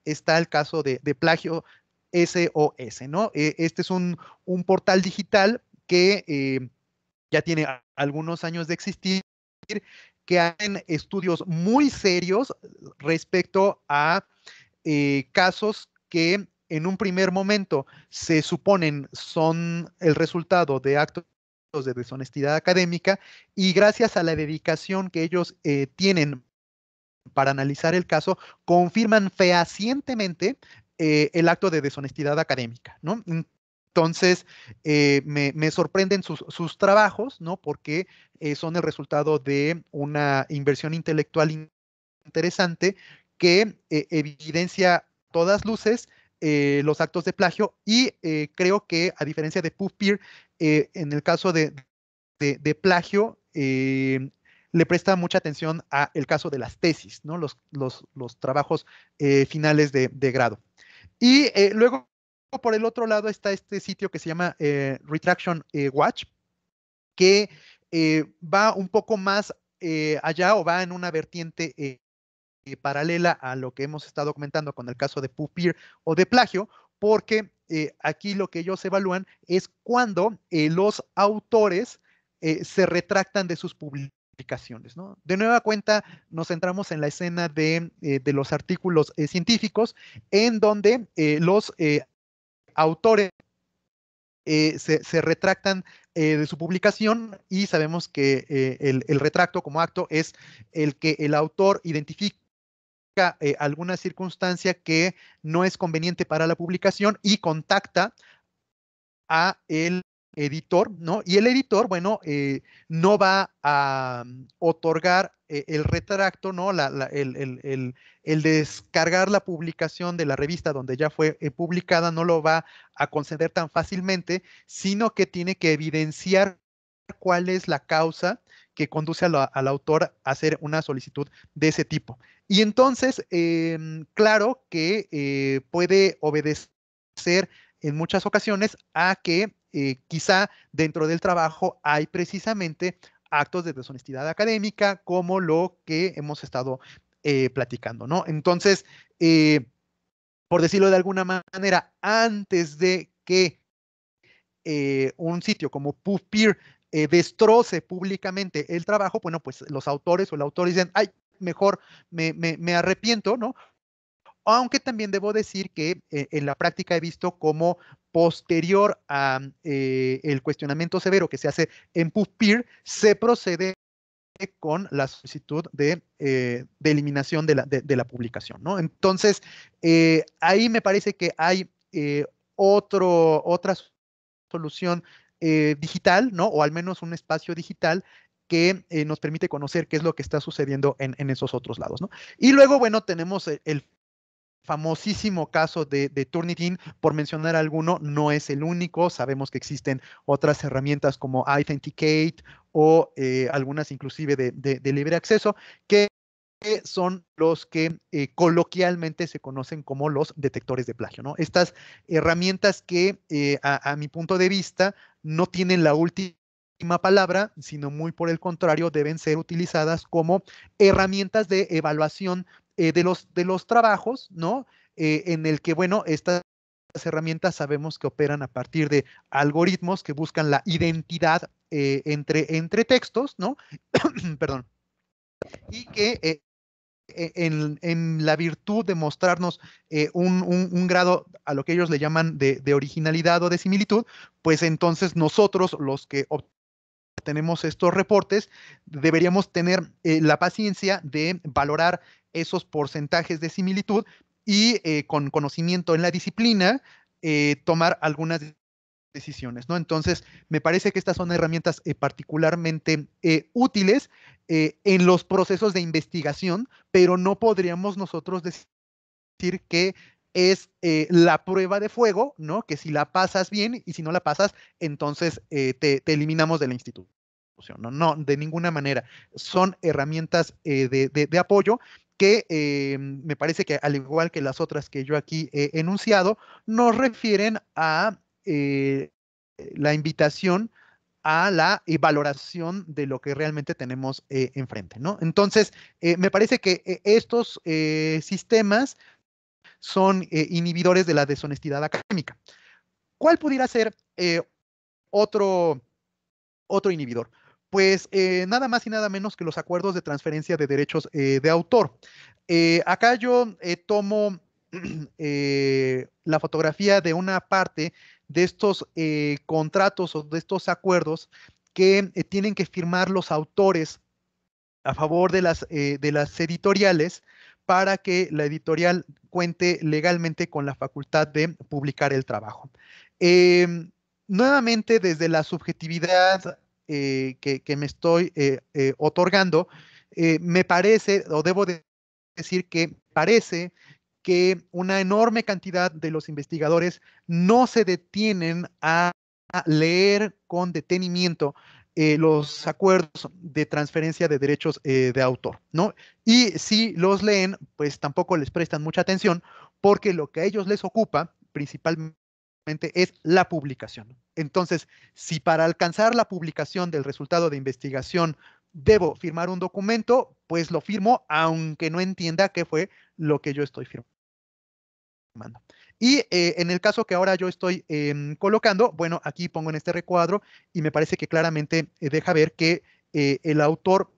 está el caso de Plagio SOS, ¿no? Este es un portal digital que ya tiene algunos años de existir, que hacen estudios muy serios respecto a casos que en un primer momento se suponen son el resultado de actos de deshonestidad académica, y gracias a la dedicación que ellos tienen para analizar el caso, confirman fehacientemente el acto de deshonestidad académica, ¿no? Entonces, me sorprenden sus trabajos, ¿no? Porque son el resultado de una inversión intelectual interesante que evidencia a todas luces los actos de plagio, y creo que a diferencia de PubPeer, en el caso de plagio, le presta mucha atención al caso de las tesis, ¿no? Los trabajos finales de grado. Y luego, por el otro lado, está este sitio que se llama Retraction Watch, que va un poco más allá, o va en una vertiente paralela a lo que hemos estado comentando con el caso de Pupir o de plagio, porque aquí lo que ellos evalúan es cuando los autores se retractan de sus publicaciones, ¿no? De nueva cuenta, nos centramos en la escena de los artículos científicos, en donde los autores se retractan de su publicación, y sabemos que el retracto como acto es el que el autor identifica alguna circunstancia que no es conveniente para la publicación y contacta a el editor, ¿no? Y el editor, bueno, no va a otorgar el retracto, ¿no? El descargar la publicación de la revista donde ya fue publicada, no lo va a conceder tan fácilmente, sino que tiene que evidenciar cuál es la causa que conduce al autor a hacer una solicitud de ese tipo. Y entonces, claro que puede obedecer en muchas ocasiones a que quizá dentro del trabajo hay precisamente actos de deshonestidad académica, como lo que hemos estado platicando, ¿no? Entonces, por decirlo de alguna manera, antes de que un sitio como PubPeer destroce públicamente el trabajo, bueno, pues los autores o el autor dicen, ay, mejor me arrepiento, ¿no? Aunque también debo decir que en la práctica he visto como posterior a el cuestionamiento severo que se hace en PubPeer, se procede con la solicitud de eliminación de la publicación, ¿no? Entonces, ahí me parece que hay otra solución digital, ¿no? O al menos un espacio digital que nos permite conocer qué es lo que está sucediendo en esos otros lados, ¿no? Y luego, bueno, tenemos el famosísimo caso de Turnitin, por mencionar alguno, no es el único. Sabemos que existen otras herramientas como Authenticate o algunas inclusive de libre acceso, que son los que coloquialmente se conocen como los detectores de plagio, ¿no? Estas herramientas que a mi punto de vista no tienen la última palabra, sino muy por el contrario, deben ser utilizadas como herramientas de evaluación de los trabajos, ¿no? En el que, bueno, estas herramientas sabemos que operan a partir de algoritmos que buscan la identidad entre textos, ¿no? Perdón. Y que en la virtud de mostrarnos un grado a lo que ellos le llaman de originalidad o de similitud, pues entonces nosotros, los que tenemos estos reportes, deberíamos tener la paciencia de valorar esos porcentajes de similitud y con conocimiento en la disciplina, tomar algunas decisiones, ¿no? Entonces, me parece que estas son herramientas particularmente útiles en los procesos de investigación, pero no podríamos nosotros decir que es la prueba de fuego, ¿no? Que si la pasas bien, y si no la pasas, entonces te eliminamos de la institución. No, no, de ninguna manera. Son herramientas de apoyo que me parece que, al igual que las otras que yo aquí he enunciado, nos refieren a la invitación a la valoración de lo que realmente tenemos enfrente, ¿no? Entonces, me parece que estos sistemas son inhibidores de la deshonestidad académica. ¿Cuál pudiera ser otro, otro inhibidor? Pues nada más y nada menos que los acuerdos de transferencia de derechos de autor. Acá yo tomo la fotografía de una parte de estos contratos o de estos acuerdos que tienen que firmar los autores a favor de las editoriales, para que la editorial cuente legalmente con la facultad de publicar el trabajo. Nuevamente, desde la subjetividad que me estoy otorgando, me parece, o debo decir que parece que una enorme cantidad de los investigadores no se detienen a leer con detenimiento los acuerdos de transferencia de derechos de autor, ¿no? Y si los leen, pues tampoco les prestan mucha atención, porque lo que a ellos les ocupa principalmente es la publicación. Entonces, si para alcanzar la publicación del resultado de investigación debo firmar un documento, pues lo firmo, aunque no entienda qué fue lo que yo estoy firmando. Y en el caso que ahora yo estoy colocando, bueno, aquí pongo en este recuadro y me parece que claramente deja ver que el autor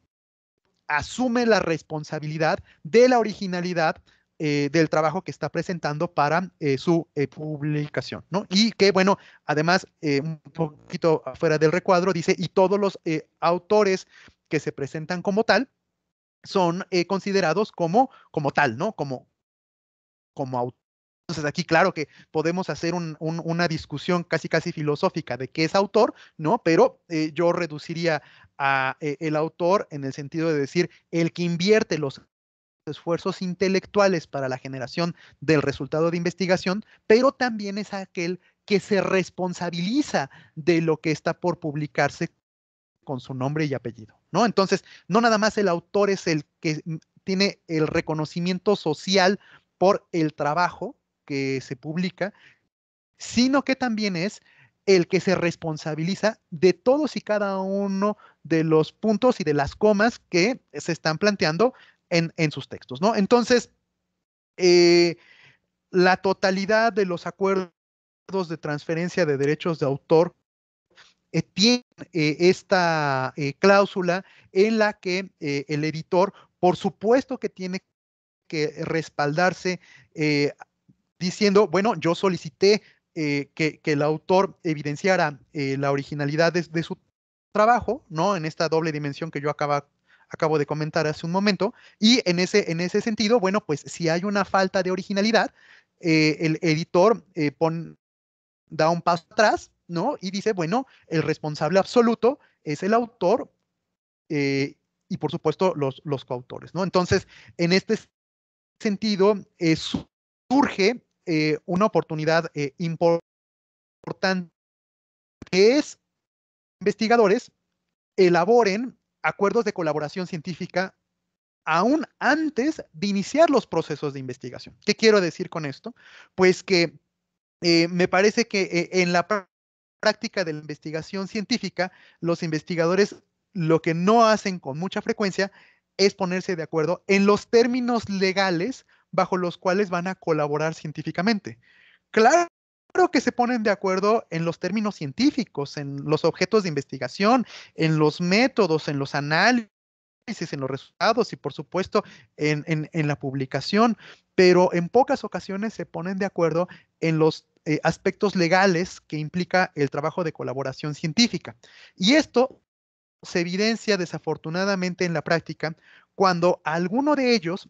asume la responsabilidad de la originalidad del trabajo que está presentando para su publicación, ¿no? Y que, bueno, además, un poquito afuera del recuadro, dice, y todos los autores que se presentan como tal son considerados como tal, ¿no? Como autor. Entonces aquí claro que podemos hacer una discusión casi filosófica de qué es autor, ¿no? Pero yo reduciría a el autor en el sentido de decir el que invierte los esfuerzos intelectuales para la generación del resultado de investigación, pero también es aquel que se responsabiliza de lo que está por publicarse con su nombre y apellido, ¿no? Entonces, no nada más el autor es el que tiene el reconocimiento social por el trabajo que se publica, sino que también es el que se responsabiliza de todos y cada uno de los puntos y de las comas que se están planteando en sus textos, ¿no? Entonces, eh, la totalidad de los acuerdos de transferencia de derechos de autor tiene esta cláusula en la que el editor, por supuesto que tiene que respaldarse diciendo, bueno, yo solicité que el autor evidenciara la originalidad de su trabajo, ¿no? En esta doble dimensión que yo acabo de comentar hace un momento, y en ese sentido, bueno, pues si hay una falta de originalidad, el editor da un paso atrás, ¿no? Y dice, bueno, el responsable absoluto es el autor eh, y por supuesto los coautores, ¿no? Entonces, en este sentido, surge una oportunidad importante, que es investigadores elaboren acuerdos de colaboración científica aún antes de iniciar los procesos de investigación. ¿Qué quiero decir con esto? Pues que me parece que en la práctica de la investigación científica, los investigadores lo que no hacen con mucha frecuencia es ponerse de acuerdo en los términos legales bajo los cuales van a colaborar científicamente. Claro que se ponen de acuerdo en los términos científicos, en los objetos de investigación, en los métodos, en los análisis, en los resultados y por supuesto en la publicación, pero en pocas ocasiones se ponen de acuerdo en los aspectos legales que implica el trabajo de colaboración científica. Y esto se evidencia desafortunadamente en la práctica cuando alguno de ellos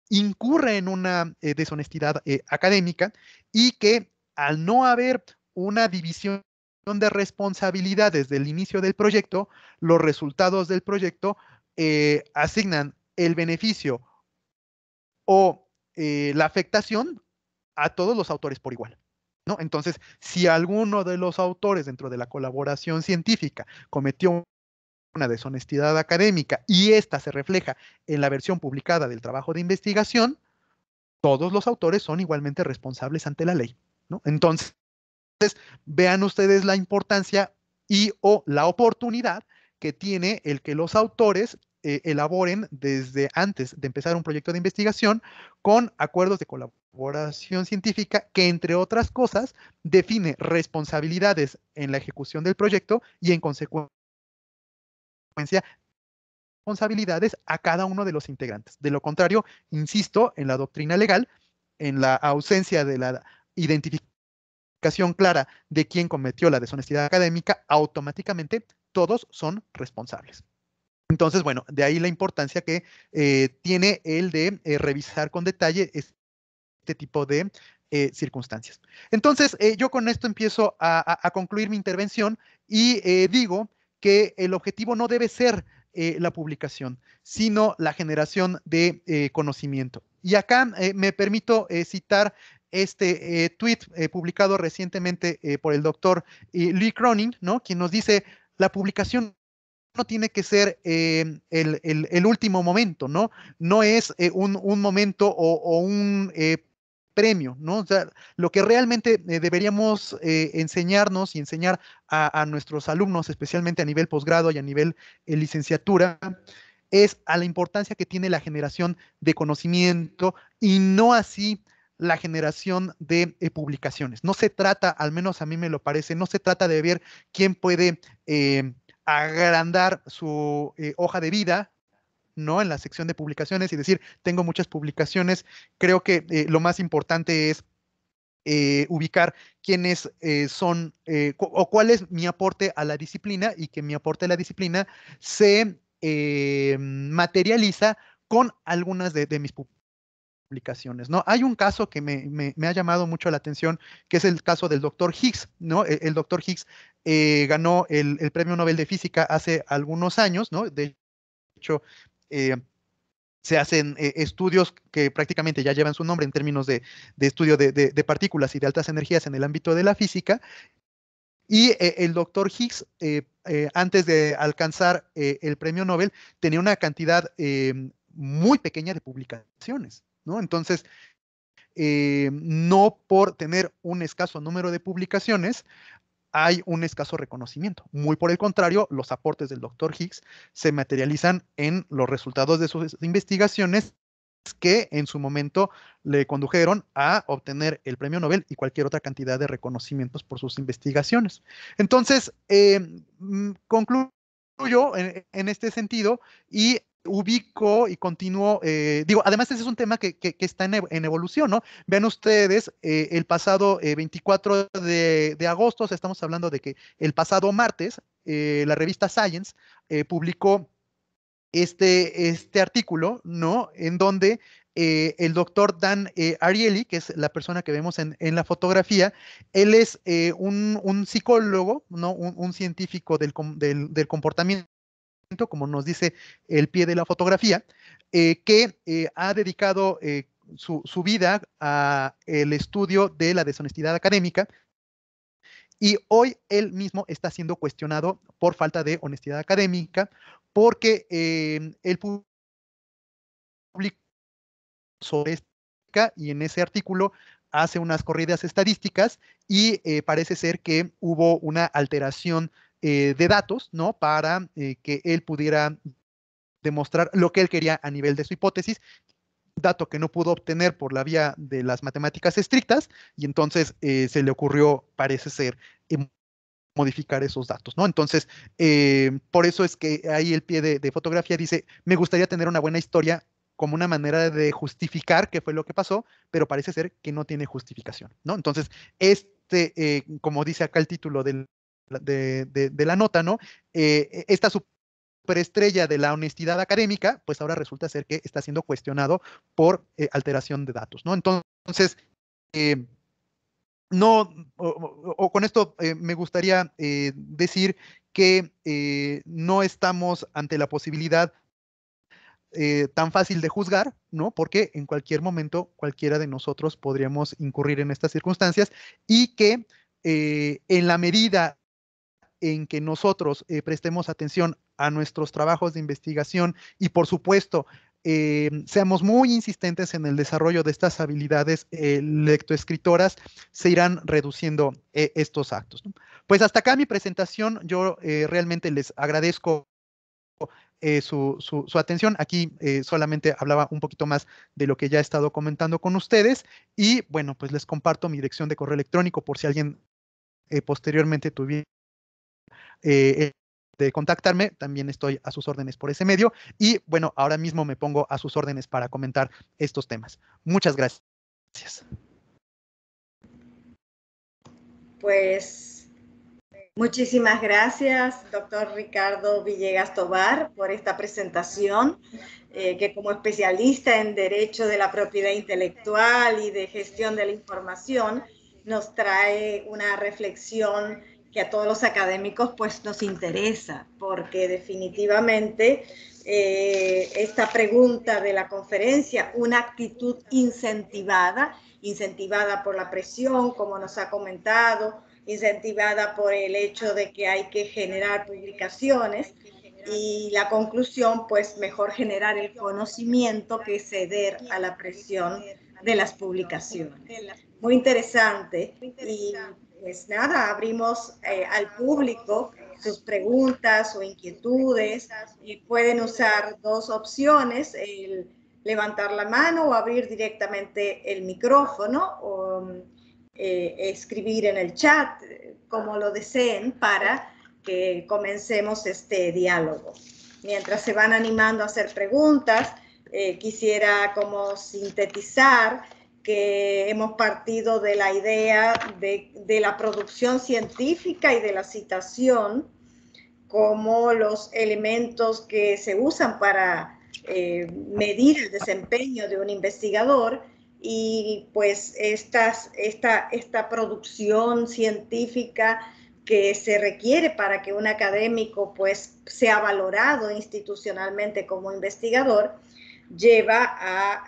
incurre en una deshonestidad académica y que al no haber una división de responsabilidades del inicio del proyecto, los resultados del proyecto asignan el beneficio o la afectación a todos los autores por igual, ¿no? Entonces, si alguno de los autores dentro de la colaboración científica cometió una deshonestidad académica y esta se refleja en la versión publicada del trabajo de investigación, todos los autores son igualmente responsables ante la ley, ¿no? Entonces, vean ustedes la importancia y o la oportunidad que tiene el que los autores elaboren desde antes de empezar un proyecto de investigación con acuerdos de colaboración científica que, entre otras cosas, define responsabilidades en la ejecución del proyecto y, en consecuencia, responsabilidades a cada uno de los integrantes. De lo contrario, insisto, en la doctrina legal, en la ausencia de la identificación clara de quién cometió la deshonestidad académica, automáticamente todos son responsables. Entonces, bueno, de ahí la importancia que tiene el de revisar con detalle este tipo de circunstancias. Entonces, yo con esto empiezo a concluir mi intervención y digo que el objetivo no debe ser la publicación, sino la generación de conocimiento. Y acá me permito citar este tweet publicado recientemente por el doctor Lee Cronin, ¿no? Quien nos dice, la publicación no tiene que ser el último momento, ¿no? No es un momento o un premio, ¿no? O sea, lo que realmente deberíamos enseñarnos y enseñar a nuestros alumnos, especialmente a nivel posgrado y a nivel licenciatura, es a la importancia que tiene la generación de conocimiento y no así la generación de publicaciones. No se trata, al menos a mí me lo parece, no se trata de ver quién puede agrandar su hoja de vida, ¿no? En la sección de publicaciones y decir, tengo muchas publicaciones. Creo que lo más importante es ubicar quiénes son o cuál es mi aporte a la disciplina y que mi aporte a la disciplina se materializa con algunas de mis publicaciones, ¿no? Hay un caso que me ha llamado mucho la atención, que es el caso del doctor Higgs, ¿no? El doctor Higgs ganó el Premio Nobel de Física hace algunos años, ¿no? De hecho, eh, se hacen estudios que prácticamente ya llevan su nombre en términos de estudio de partículas y de altas energías en el ámbito de la física. Y el doctor Higgs, antes de alcanzar el premio Nobel, tenía una cantidad muy pequeña de publicaciones, ¿no? Entonces, no por tener un escaso número de publicaciones, hay un escaso reconocimiento. Muy por el contrario, los aportes del doctor Higgs se materializan en los resultados de sus investigaciones que en su momento le condujeron a obtener el premio Nobel y cualquier otra cantidad de reconocimientos por sus investigaciones. Entonces, concluyo en este sentido y ubico y continúo, digo, además ese es un tema que está en evolución, ¿no? Vean ustedes, el pasado 24 de agosto, o sea, estamos hablando de que el pasado martes, la revista Science publicó este artículo, ¿no? En donde el doctor Dan Ariely, que es la persona que vemos en la fotografía, él es un psicólogo, ¿no? Un científico del comportamiento, como nos dice el pie de la fotografía, que ha dedicado su vida a el estudio de la deshonestidad académica y hoy él mismo está siendo cuestionado por falta de honestidad académica porque él publicó sobre esta y en ese artículo hace unas corridas estadísticas y parece ser que hubo una alteración de datos, ¿no? Para que él pudiera demostrar lo que él quería a nivel de su hipótesis, dato que no pudo obtener por la vía de las matemáticas estrictas, y entonces se le ocurrió, parece ser, modificar esos datos, ¿no? Entonces, por eso es que ahí el pie de fotografía dice, me gustaría tener una buena historia como una manera de justificar qué fue lo que pasó, pero parece ser que no tiene justificación, ¿no? Entonces, como dice acá el título de la nota, ¿no? Esta superestrella de la honestidad académica, pues ahora resulta ser que está siendo cuestionado por alteración de datos, ¿no? Entonces, eh, no, o con esto me gustaría decir que no estamos ante la posibilidad tan fácil de juzgar, ¿no? Porque en cualquier momento cualquiera de nosotros podríamos incurrir en estas circunstancias y que en la medida en que nosotros prestemos atención a nuestros trabajos de investigación y, por supuesto, seamos muy insistentes en el desarrollo de estas habilidades lectoescritoras, se irán reduciendo estos actos, ¿no? Pues hasta acá mi presentación. Yo realmente les agradezco su atención. Aquí solamente hablaba un poquito más de lo que ya he estado comentando con ustedes y bueno, pues les comparto mi dirección de correo electrónico por si alguien posteriormente tuviera de contactarme, también estoy a sus órdenes por ese medio. Y bueno, ahora mismo me pongo a sus órdenes para comentar estos temas. Muchas gracias. Pues muchísimas gracias, doctor Ricardo Villegas Tobar, por esta presentación, que como especialista en Derecho de la Propiedad Intelectual y de Gestión de la Información, nos trae una reflexión que a todos los académicos pues nos interesa, porque definitivamente esta pregunta de la conferencia, una actitud incentivada por la presión, como nos ha comentado, incentivada por el hecho de que hay que generar publicaciones, y la conclusión, pues mejor generar el conocimiento que ceder a la presión de las publicaciones. Muy interesante. Y pues nada, abrimos al público sus preguntas o inquietudes y pueden usar dos opciones, el levantar la mano o abrir directamente el micrófono o escribir en el chat, como lo deseen, para que comencemos este diálogo. Mientras se van animando a hacer preguntas, quisiera como sintetizar que hemos partido de la idea de la producción científica y de la citación como los elementos que se usan para medir el desempeño de un investigador, y pues esta producción científica que se requiere para que un académico pues sea valorado institucionalmente como investigador, lleva a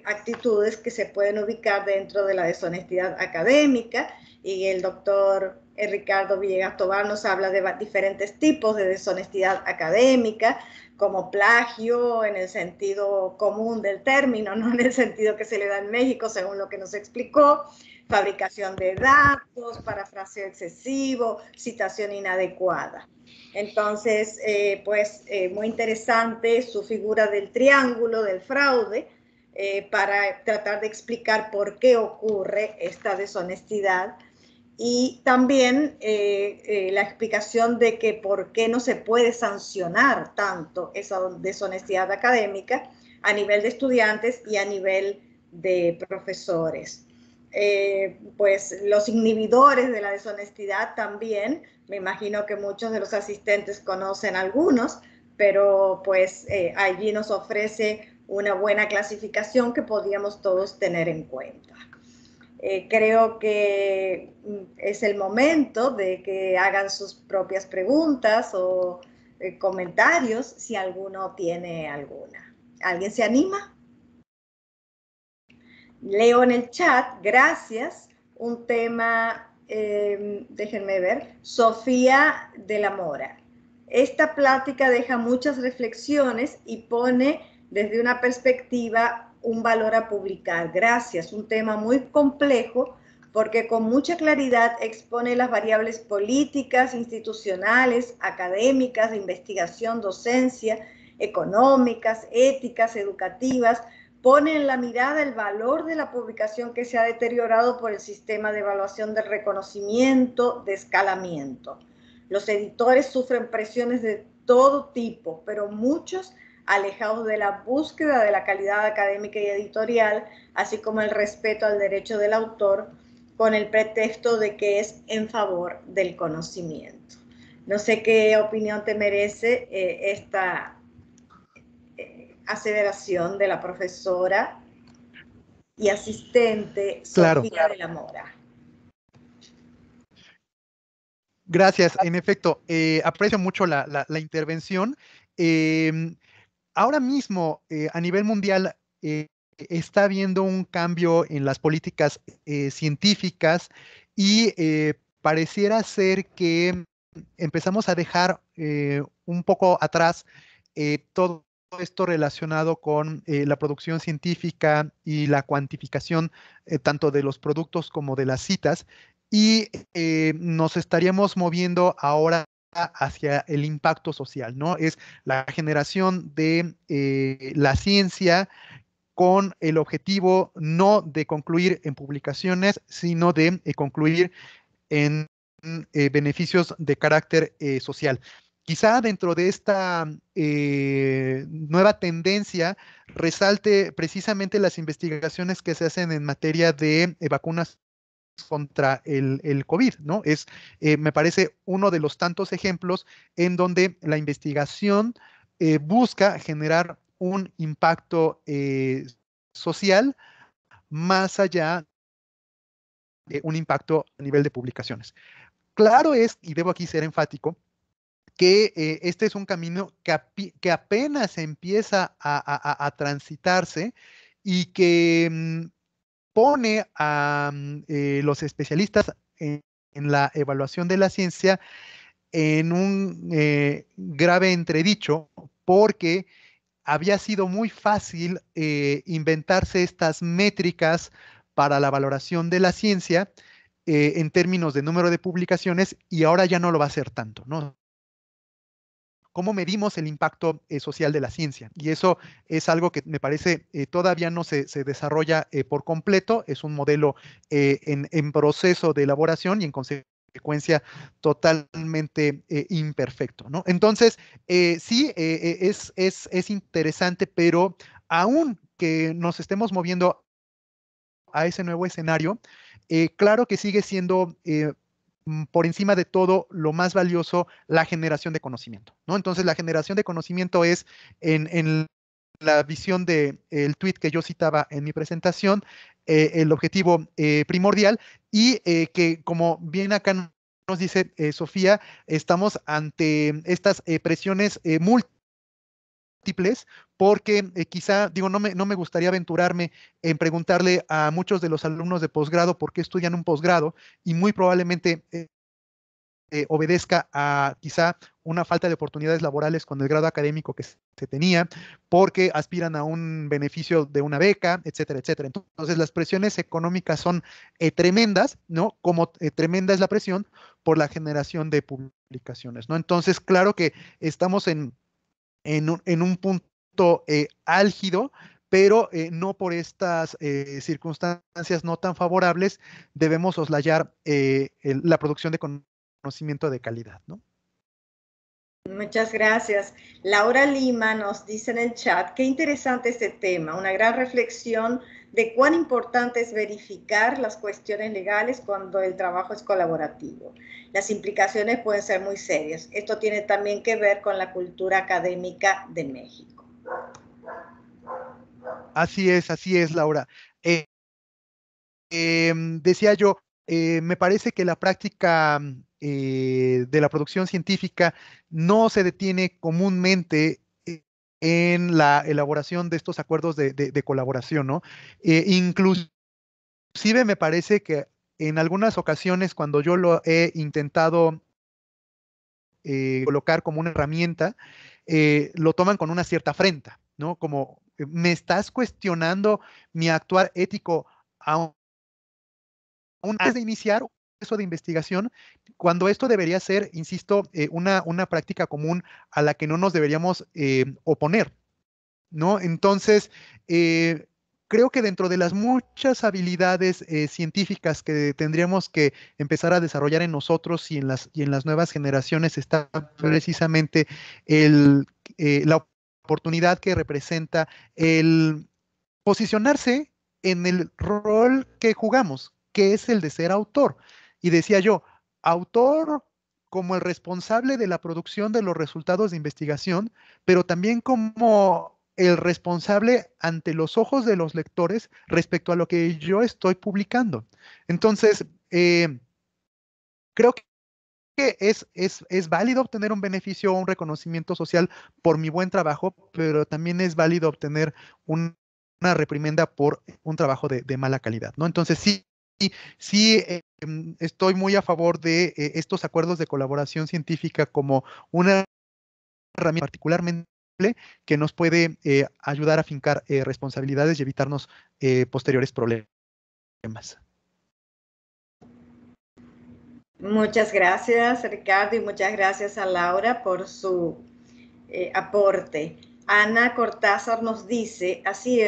actitudes que se pueden ubicar dentro de la deshonestidad académica, y el doctor Ricardo Villegas Tovar nos habla de diferentes tipos de deshonestidad académica, como plagio en el sentido común del término, no en el sentido que se le da en México, según lo que nos explicó, fabricación de datos, parafraseo excesivo, citación inadecuada. Entonces, muy interesante su figura del triángulo, del fraude, para tratar de explicar por qué ocurre esta deshonestidad, y también la explicación de que por qué no se puede sancionar tanto esa deshonestidad académica a nivel de estudiantes y a nivel de profesores. Pues los inhibidores de la deshonestidad también, me imagino que muchos de los asistentes conocen algunos, pero pues allí nos ofrece una buena clasificación que podríamos todos tener en cuenta. Creo que es el momento de que hagan sus propias preguntas o comentarios, si alguno tiene alguna. ¿Alguien se anima? Leo en el chat, gracias, un tema, déjenme ver, Sofía de la Mora. Esta plática deja muchas reflexiones y pone desde una perspectiva un valor a publicar. Gracias, un tema muy complejo porque con mucha claridad expone las variables políticas, institucionales, académicas, de investigación, docencia, económicas, éticas, educativas. Pone en la mirada el valor de la publicación que se ha deteriorado por el sistema de evaluación del reconocimiento de escalamiento. Los editores sufren presiones de todo tipo, pero muchos alejados de la búsqueda de la calidad académica y editorial, así como el respeto al derecho del autor, con el pretexto de que es en favor del conocimiento. No sé qué opinión te merece esta aseveración de la profesora y asistente Sofía de la Mora. Gracias, en efecto, aprecio mucho la intervención. Ahora mismo, a nivel mundial, está habiendo un cambio en las políticas científicas y pareciera ser que empezamos a dejar un poco atrás todo esto relacionado con la producción científica y la cuantificación tanto de los productos como de las citas, y nos estaríamos moviendo ahora hacia el impacto social, ¿no? Es la generación de la ciencia con el objetivo no de concluir en publicaciones, sino de concluir en beneficios de carácter social. Quizá dentro de esta nueva tendencia resalte precisamente las investigaciones que se hacen en materia de vacunas contra el COVID, ¿no? Me parece uno de los tantos ejemplos en donde la investigación busca generar un impacto social más allá de un impacto a nivel de publicaciones. Claro es, y debo aquí ser enfático, que este es un camino que apenas empieza a transitarse y que pone a los especialistas en la evaluación de la ciencia en un grave entredicho, porque había sido muy fácil inventarse estas métricas para la valoración de la ciencia en términos de número de publicaciones y ahora ya no lo va a ser tanto, ¿no? ¿Cómo medimos el impacto social de la ciencia? Y eso es algo que me parece todavía no se desarrolla por completo, es un modelo en proceso de elaboración y en consecuencia totalmente imperfecto, ¿no? Entonces, sí, es interesante, pero aún que nos estemos moviendo a ese nuevo escenario, claro que sigue siendo por encima de todo lo más valioso la generación de conocimiento, ¿no? Entonces, la generación de conocimiento es en la visión del tweet que yo citaba en mi presentación, el objetivo primordial y que como bien acá nos dice Sofía, estamos ante estas presiones múltiples, porque quizá, digo, no me gustaría aventurarme en preguntarle a muchos de los alumnos de posgrado por qué estudian un posgrado y muy probablemente obedezca a quizá una falta de oportunidades laborales con el grado académico que se tenía, porque aspiran a un beneficio de una beca, etcétera, etcétera. Entonces, las presiones económicas son tremendas, ¿no? Como tremenda es la presión por la generación de publicaciones, ¿no? Entonces, claro que estamos en un punto álgido, pero no por estas circunstancias no tan favorables debemos soslayar la producción de conocimiento de calidad, ¿no? Muchas gracias. Laura Lima nos dice en el chat, qué interesante este tema, una gran reflexión de cuán importante es verificar las cuestiones legales cuando el trabajo es colaborativo. Las implicaciones pueden ser muy serias. Esto tiene también que ver con la cultura académica de México. Así es, Laura. Decía yo, me parece que la práctica de la producción científica no se detiene comúnmente en la elaboración de estos acuerdos de colaboración, ¿no? Inclusive me parece que en algunas ocasiones cuando yo lo he intentado colocar como una herramienta, lo toman con una cierta afrenta, ¿no? Como, me estás cuestionando mi actuar ético aún antes de iniciar un proceso de investigación, cuando esto debería ser, insisto, una práctica común a la que no nos deberíamos oponer, ¿no? Entonces, creo que dentro de las muchas habilidades científicas que tendríamos que empezar a desarrollar en nosotros y en las nuevas generaciones está precisamente el, la oportunidad que representa el posicionarse en el rol que jugamos, que es el de ser autor. Y decía yo, autor como el responsable de la producción de los resultados de investigación, pero también como el responsable ante los ojos de los lectores respecto a lo que yo estoy publicando. Entonces, creo que es válido obtener un beneficio o un reconocimiento social por mi buen trabajo, pero también es válido obtener una reprimenda por un trabajo de mala calidad, ¿no? Entonces sí, estoy muy a favor de estos acuerdos de colaboración científica como una herramienta particularmente que nos puede ayudar a fincar responsabilidades y evitarnos posteriores problemas. Muchas gracias, Ricardo, y muchas gracias a Laura por su aporte. Ana Cortázar nos dice, así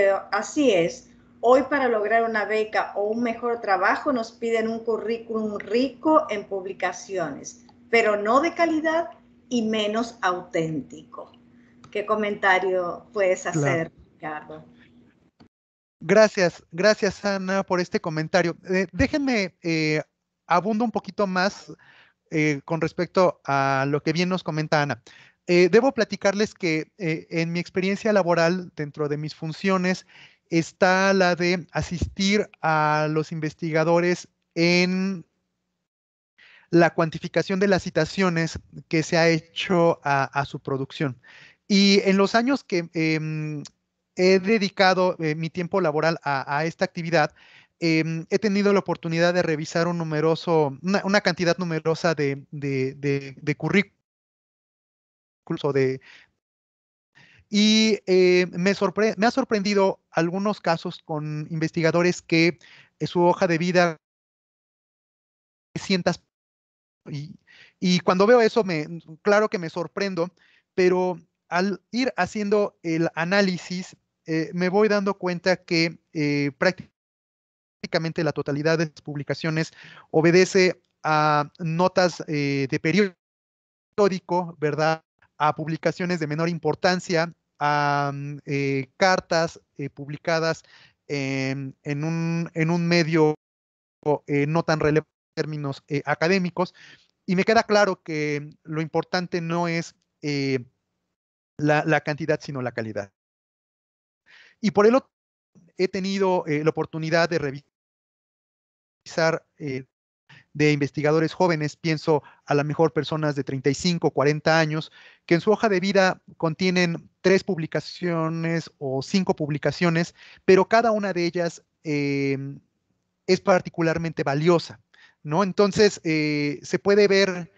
es, hoy para lograr una beca o un mejor trabajo nos piden un currículum rico en publicaciones, pero no de calidad y menos auténtico. ¿Qué comentario puedes Claro. hacer, Ricardo? Gracias Ana por este comentario. Déjenme abundo un poquito más con respecto a lo que bien nos comenta Ana. Debo platicarles que en mi experiencia laboral, dentro de mis funciones, está la de asistir a los investigadores en la cuantificación de las citaciones que se ha hecho a su producción. Y en los años que he dedicado mi tiempo laboral a esta actividad, he tenido la oportunidad de revisar una cantidad numerosa de currículos Y me ha sorprendido algunos casos con investigadores que su hoja de vida sientas y cuando veo eso, claro que me sorprendo, pero al ir haciendo el análisis, me voy dando cuenta que prácticamente la totalidad de las publicaciones obedece a notas de periódico, ¿verdad? A publicaciones de menor importancia, a cartas publicadas en un medio no tan relevante en términos académicos. Y me queda claro que lo importante no es la cantidad, sino la calidad. Y por el otro, he tenido la oportunidad de revisar de investigadores jóvenes, pienso a lo mejor personas de 35, 40 años, que en su hoja de vida contienen 3 publicaciones o 5 publicaciones, pero cada una de ellas es particularmente valiosa, ¿no? Entonces, se puede ver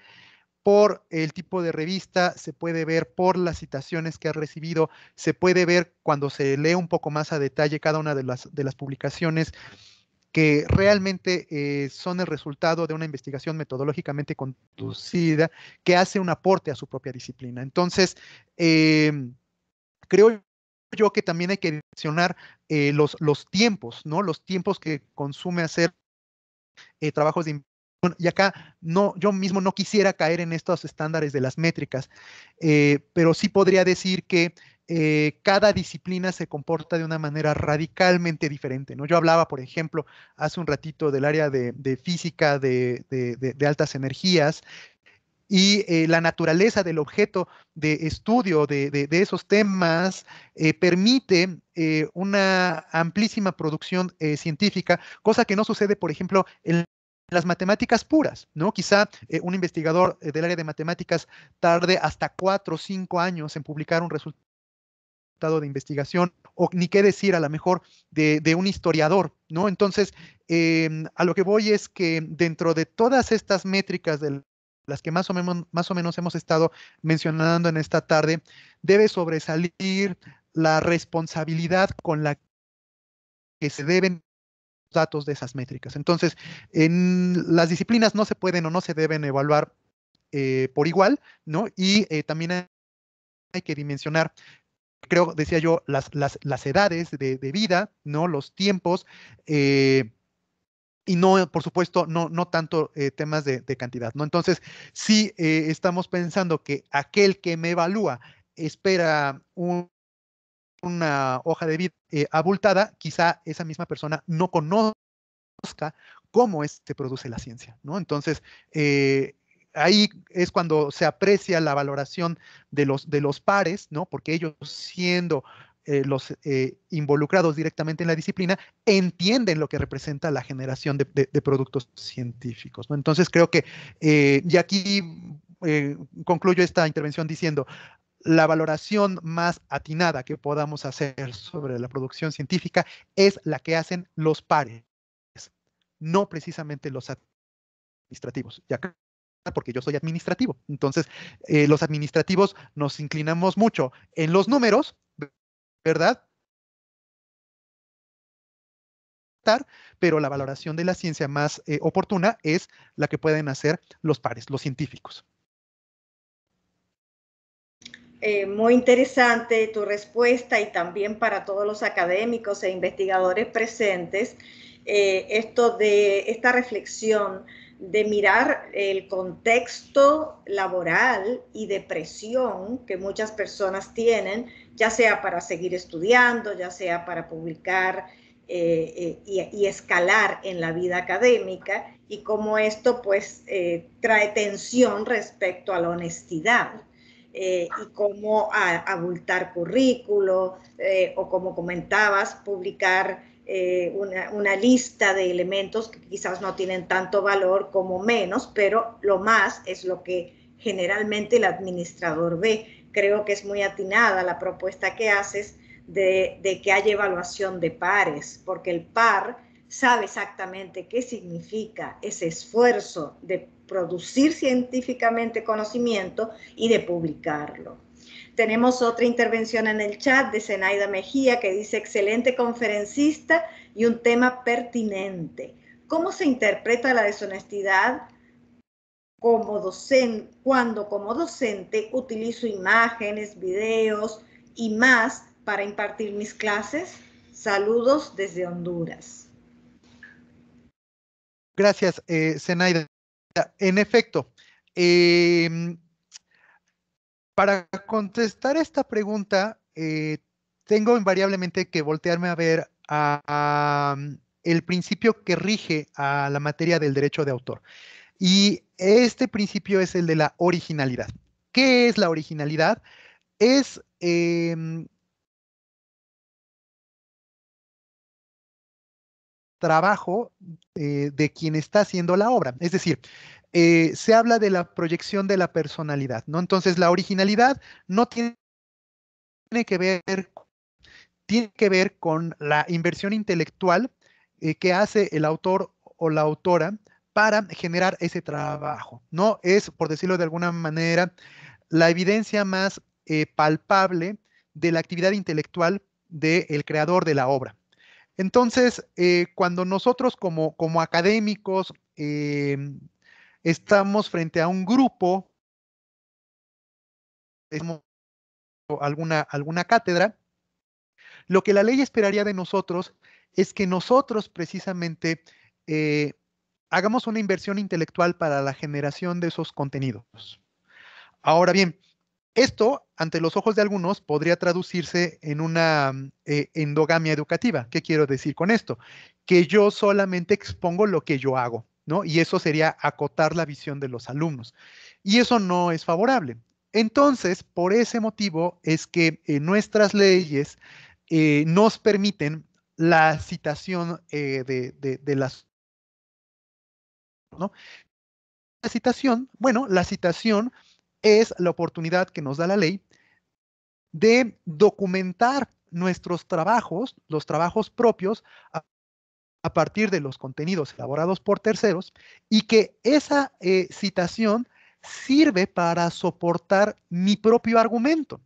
por el tipo de revista, se puede ver por las citaciones que ha recibido, se puede ver cuando se lee un poco más a detalle cada una de las publicaciones que realmente son el resultado de una investigación metodológicamente conducida que hace un aporte a su propia disciplina. Entonces, creo yo que también hay que mencionar los tiempos, ¿no? Los tiempos que consume hacer trabajos de investigación. Y acá no, yo mismo no quisiera caer en estos estándares de las métricas, pero sí podría decir que cada disciplina se comporta de una manera radicalmente diferente, ¿no? Yo hablaba, por ejemplo, hace un ratito del área de física de altas energías y la naturaleza del objeto de estudio de esos temas permite una amplísima producción científica, cosa que no sucede, por ejemplo, en las matemáticas puras, ¿no? Quizá un investigador del área de matemáticas tarde hasta 4 o 5 años en publicar un resultado de investigación, o ni qué decir a lo mejor de un historiador, ¿no? Entonces, a lo que voy es que dentro de todas estas métricas de las que más o menos hemos estado mencionando en esta tarde, debe sobresalir la responsabilidad con la que se deben datos de esas métricas. Entonces, en las disciplinas no se pueden o no se deben evaluar por igual, ¿no? Y también hay que dimensionar, creo, decía yo, las edades de vida, ¿no? Los tiempos, y no, por supuesto, no tanto temas de cantidad, ¿no? Entonces, si estamos pensando que aquel que me evalúa espera una hoja de vida abultada, quizá esa misma persona no conozca cómo se produce la ciencia, ¿no? Entonces, ahí es cuando se aprecia la valoración de los pares, ¿no? Porque ellos siendo los involucrados directamente en la disciplina, entienden lo que representa la generación de productos científicos, ¿no? Entonces creo que, y aquí concluyo esta intervención diciendo, la valoración más atinada que podamos hacer sobre la producción científica es la que hacen los pares, no precisamente los administrativos. Y acá, porque yo soy administrativo. Entonces, los administrativos nos inclinamos mucho en los números, ¿verdad? Pero la valoración de la ciencia más oportuna es la que pueden hacer los pares, los científicos. Muy interesante tu respuesta y también para todos los académicos e investigadores presentes, esta reflexión de mirar el contexto laboral y de presión que muchas personas tienen, ya sea para seguir estudiando, ya sea para publicar y escalar en la vida académica, y cómo esto pues trae tensión respecto a la honestidad. Y cómo abultar currículo o como comentabas, publicar una lista de elementos que quizás no tienen tanto valor como menos, pero lo más es lo que generalmente el administrador ve. Creo que es muy atinada la propuesta que haces de que haya evaluación de pares, porque el par sabe exactamente qué significa ese esfuerzo de producir científicamente conocimiento y de publicarlo. Tenemos otra intervención en el chat de Zenaida Mejía que dice, excelente conferencista y un tema pertinente. ¿Cómo se interpreta la deshonestidad como docente, cuando como docente utilizo imágenes, videos y más para impartir mis clases? Saludos desde Honduras. Gracias, Zenaida. En efecto, para contestar esta pregunta, tengo invariablemente que voltearme a ver el principio que rige a la materia del derecho de autor. Y este principio es el de la originalidad. ¿Qué es la originalidad? Es trabajo de quien está haciendo la obra. Es decir, se habla de la proyección de la personalidad, ¿no? Entonces, la originalidad no tiene que ver, tiene que ver con la inversión intelectual que hace el autor o la autora para generar ese trabajo, ¿no? Es, por decirlo de alguna manera, la evidencia más palpable de la actividad intelectual del creador de la obra. Entonces, cuando nosotros como académicos estamos frente a un grupo, alguna cátedra, lo que la ley esperaría de nosotros es que nosotros precisamente eh, hagamos una inversión intelectual para la generación de esos contenidos. Ahora bien, esto, ante los ojos de algunos, podría traducirse en una endogamia educativa. ¿Qué quiero decir con esto? Que yo solamente expongo lo que yo hago, ¿no? Y eso sería acotar la visión de los alumnos. Y eso no es favorable. Entonces, por ese motivo es que nuestras leyes nos permiten la citación de las, ¿no? La citación, bueno, la citación es la oportunidad que nos da la ley de documentar nuestros trabajos, los trabajos propios, a partir de los contenidos elaborados por terceros, y que esa citación sirve para soportar mi propio argumento.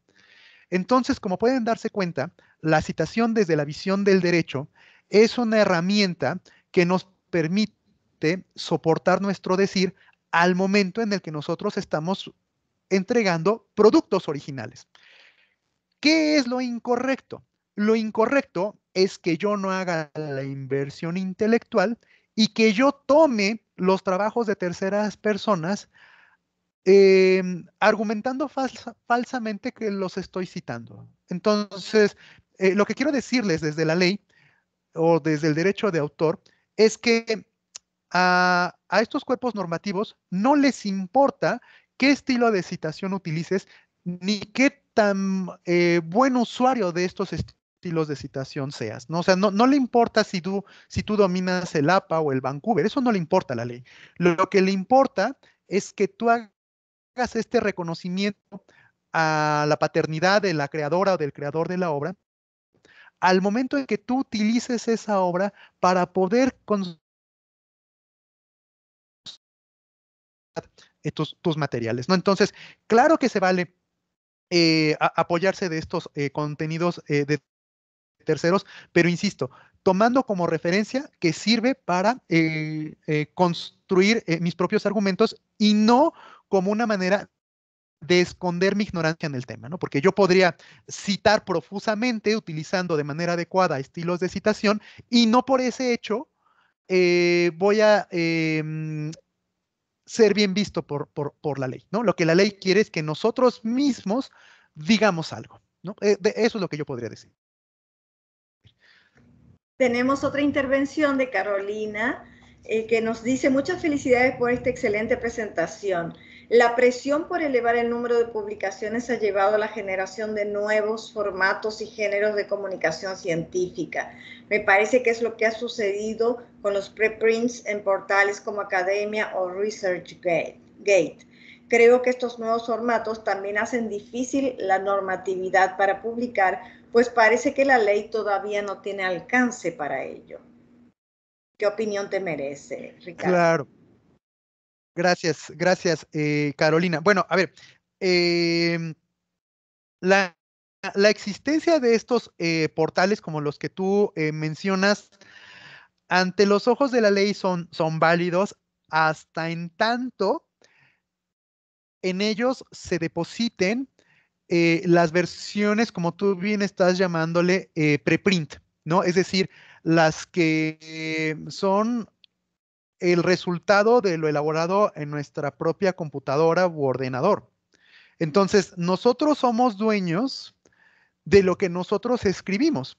Entonces, como pueden darse cuenta, la citación desde la visión del derecho es una herramienta que nos permite soportar nuestro decir al momento en el que nosotros estamos entregando productos originales. ¿Qué es lo incorrecto? Lo incorrecto es que yo no haga la inversión intelectual y que yo tome los trabajos de terceras personas argumentando falsamente que los estoy citando. Entonces, lo que quiero decirles desde la ley o desde el derecho de autor es que a estos cuerpos normativos no les importa qué estilo de citación utilices ni qué tan buen usuario de estos estilos de citación seas, ¿no? O sea, no le importa si tú dominas el APA o el Vancouver, eso no le importa a la ley. Lo que le importa es que tú hagas este reconocimiento a la paternidad de la creadora o del creador de la obra al momento en que tú utilices esa obra para poder tus materiales, ¿no? Entonces, claro que se vale apoyarse de estos contenidos de terceros, pero insisto, tomando como referencia que sirve para construir mis propios argumentos y no como una manera de esconder mi ignorancia en el tema, ¿no? Porque yo podría citar profusamente utilizando de manera adecuada estilos de citación y no por ese hecho voy a ser bien visto por la ley, ¿no? Lo que la ley quiere es que nosotros mismos digamos algo, ¿no? Eso es lo que yo podría decir. Tenemos otra intervención de Carolina que nos dice muchas felicidades por esta excelente presentación. La presión por elevar el número de publicaciones ha llevado a la generación de nuevos formatos y géneros de comunicación científica. Me parece que es lo que ha sucedido con los preprints en portales como Academia o ResearchGate. Creo que estos nuevos formatos también hacen difícil la normatividad para publicar, pues parece que la ley todavía no tiene alcance para ello. ¿Qué opinión te merece, Ricardo? Claro. Gracias, Carolina. Bueno, a ver, la, la existencia de estos portales como los que tú mencionas, ante los ojos de la ley son válidos hasta en tanto en ellos se depositen las versiones, como tú bien estás llamándole, preprint, ¿no? Es decir, las que son el resultado de lo elaborado en nuestra propia computadora u ordenador. Entonces, nosotros somos dueños de lo que nosotros escribimos.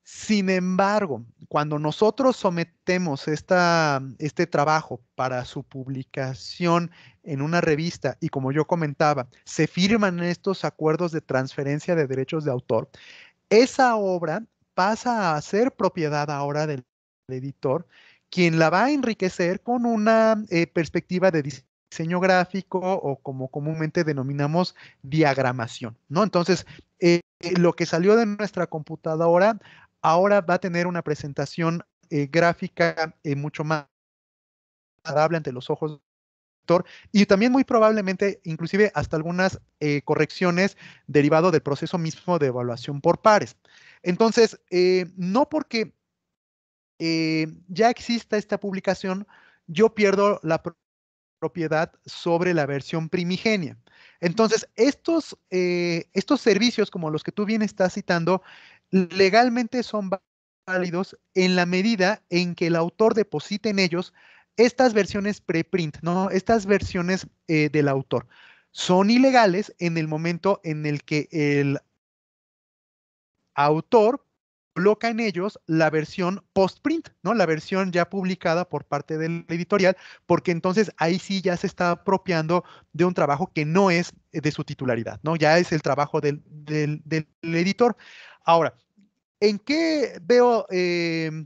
Sin embargo, cuando nosotros sometemos este trabajo para su publicación en una revista y como yo comentaba, se firman estos acuerdos de transferencia de derechos de autor, esa obra pasa a ser propiedad ahora del editor, quien la va a enriquecer con una perspectiva de diseño gráfico o como comúnmente denominamos diagramación, ¿no? Entonces, lo que salió de nuestra computadora ahora va a tener una presentación gráfica mucho más agradable ante los ojos del lector y también muy probablemente, inclusive hasta algunas correcciones derivado del proceso mismo de evaluación por pares. Entonces, no porque ya exista esta publicación, yo pierdo la propiedad sobre la versión primigenia. Entonces, estos servicios, como los que tú bien estás citando, legalmente son válidos en la medida en que el autor deposite en ellos estas versiones preprint, ¿no? Estas versiones del autor. Son ilegales en el momento en el que el autor coloca en ellos la versión postprint, ¿no? La versión ya publicada por parte del editorial, porque entonces ahí sí ya se está apropiando de un trabajo que no es de su titularidad, ¿no? Ya es el trabajo del editor. Ahora, ¿en qué veo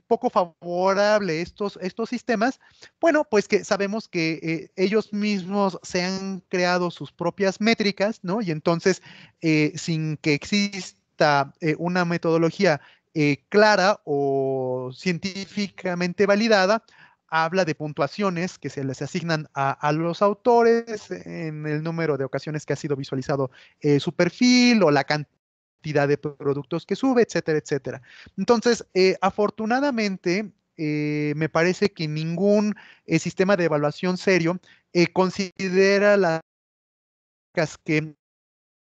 poco favorable estos sistemas? Bueno, pues que sabemos que ellos mismos se han creado sus propias métricas, ¿no? Y entonces, sin que exista una metodología clara o científicamente validada, habla de puntuaciones que se les asignan a los autores en el número de ocasiones que ha sido visualizado su perfil o la cantidad de productos que sube, etcétera, etcétera. Entonces, afortunadamente, me parece que ningún sistema de evaluación serio considera las que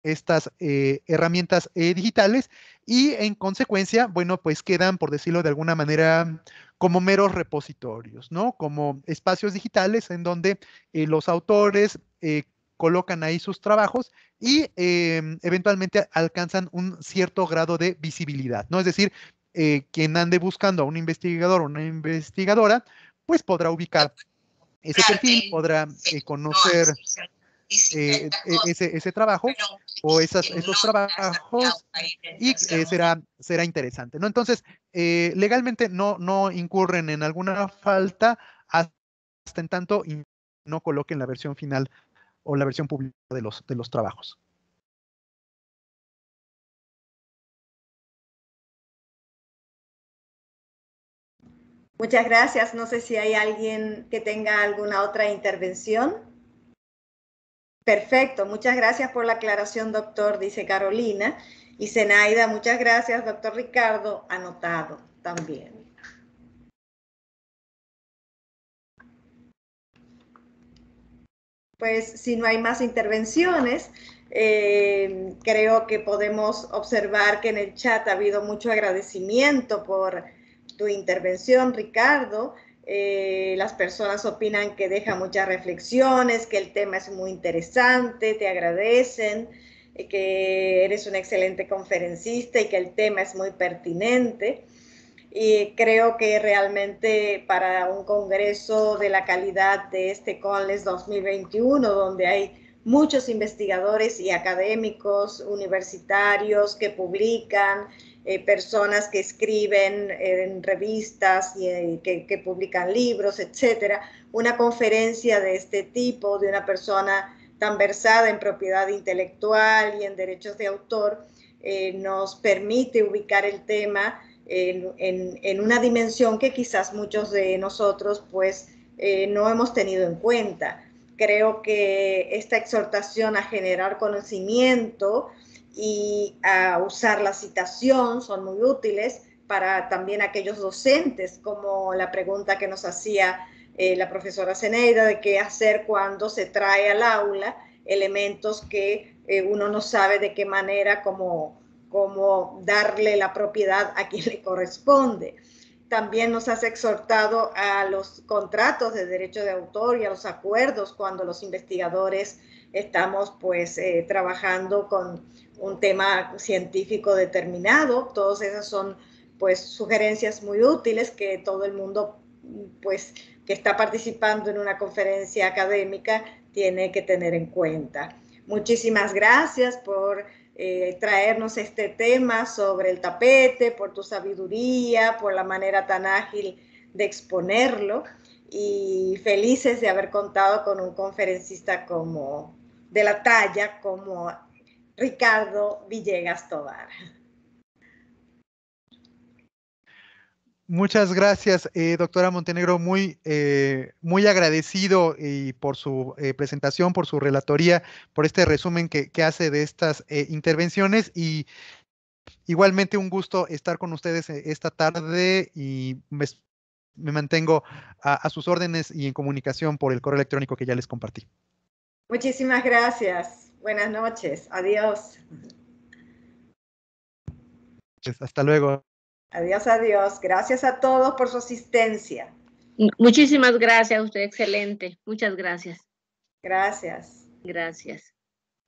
estas herramientas digitales y en consecuencia, bueno, pues quedan, por decirlo de alguna manera, como meros repositorios, ¿no? Como espacios digitales en donde los autores colocan ahí sus trabajos y eventualmente alcanzan un cierto grado de visibilidad, ¿no? Es decir, quien ande buscando a un investigador o una investigadora, pues podrá ubicar ese perfil, podrá conocer ese trabajo o esos trabajos y será interesante, ¿no? Entonces, legalmente no incurren en alguna falta hasta en tanto y no coloquen la versión final o la versión pública de los trabajos. Muchas gracias. No sé si hay alguien que tenga alguna otra intervención. Perfecto. Muchas gracias por la aclaración, doctor, dice Carolina. Y Zenaida, muchas gracias, doctor Ricardo, anotado también. Pues si no hay más intervenciones, creo que podemos observar que en el chat ha habido mucho agradecimiento por tu intervención, Ricardo. Las personas opinan que deja muchas reflexiones, que el tema es muy interesante, te agradecen, que eres un excelente conferencista y que el tema es muy pertinente. Y creo que realmente para un congreso de la calidad de este CONLES 2021, donde hay muchos investigadores y académicos universitarios que publican, personas que escriben en revistas y que publican libros, etcétera. Una conferencia de este tipo, de una persona tan versada en propiedad intelectual y en derechos de autor, nos permite ubicar el tema en una dimensión que quizás muchos de nosotros pues no hemos tenido en cuenta. Creo que esta exhortación a generar conocimiento y a usar la citación son muy útiles para también aquellos docentes, como la pregunta que nos hacía la profesora Zeneida de qué hacer cuando se trae al aula elementos que uno no sabe de qué manera, cómo darle la propiedad a quien le corresponde. También nos has exhortado a los contratos de derecho de autor y a los acuerdos cuando los investigadores estamos pues trabajando con un tema científico determinado. Todas esas son pues sugerencias muy útiles que todo el mundo pues que está participando en una conferencia académica tiene que tener en cuenta. Muchísimas gracias por traernos este tema sobre el tapete, por tu sabiduría, por la manera tan ágil de exponerlo y felices de haber contado con un conferencista como de la talla como Ricardo Villegas Tovar. Muchas gracias, doctora Montenegro, muy agradecido y por su presentación, por su relatoría, por este resumen que hace de estas intervenciones y igualmente un gusto estar con ustedes esta tarde y me mantengo a sus órdenes y en comunicación por el correo electrónico que ya les compartí. Muchísimas gracias. Buenas noches. Adiós. Pues, hasta luego. Adiós, adiós. Gracias a todos por su asistencia. Muchísimas gracias a usted, excelente. Muchas gracias. Gracias. Gracias.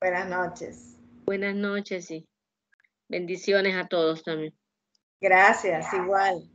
Buenas noches. Buenas noches y bendiciones a todos también. Gracias, igual.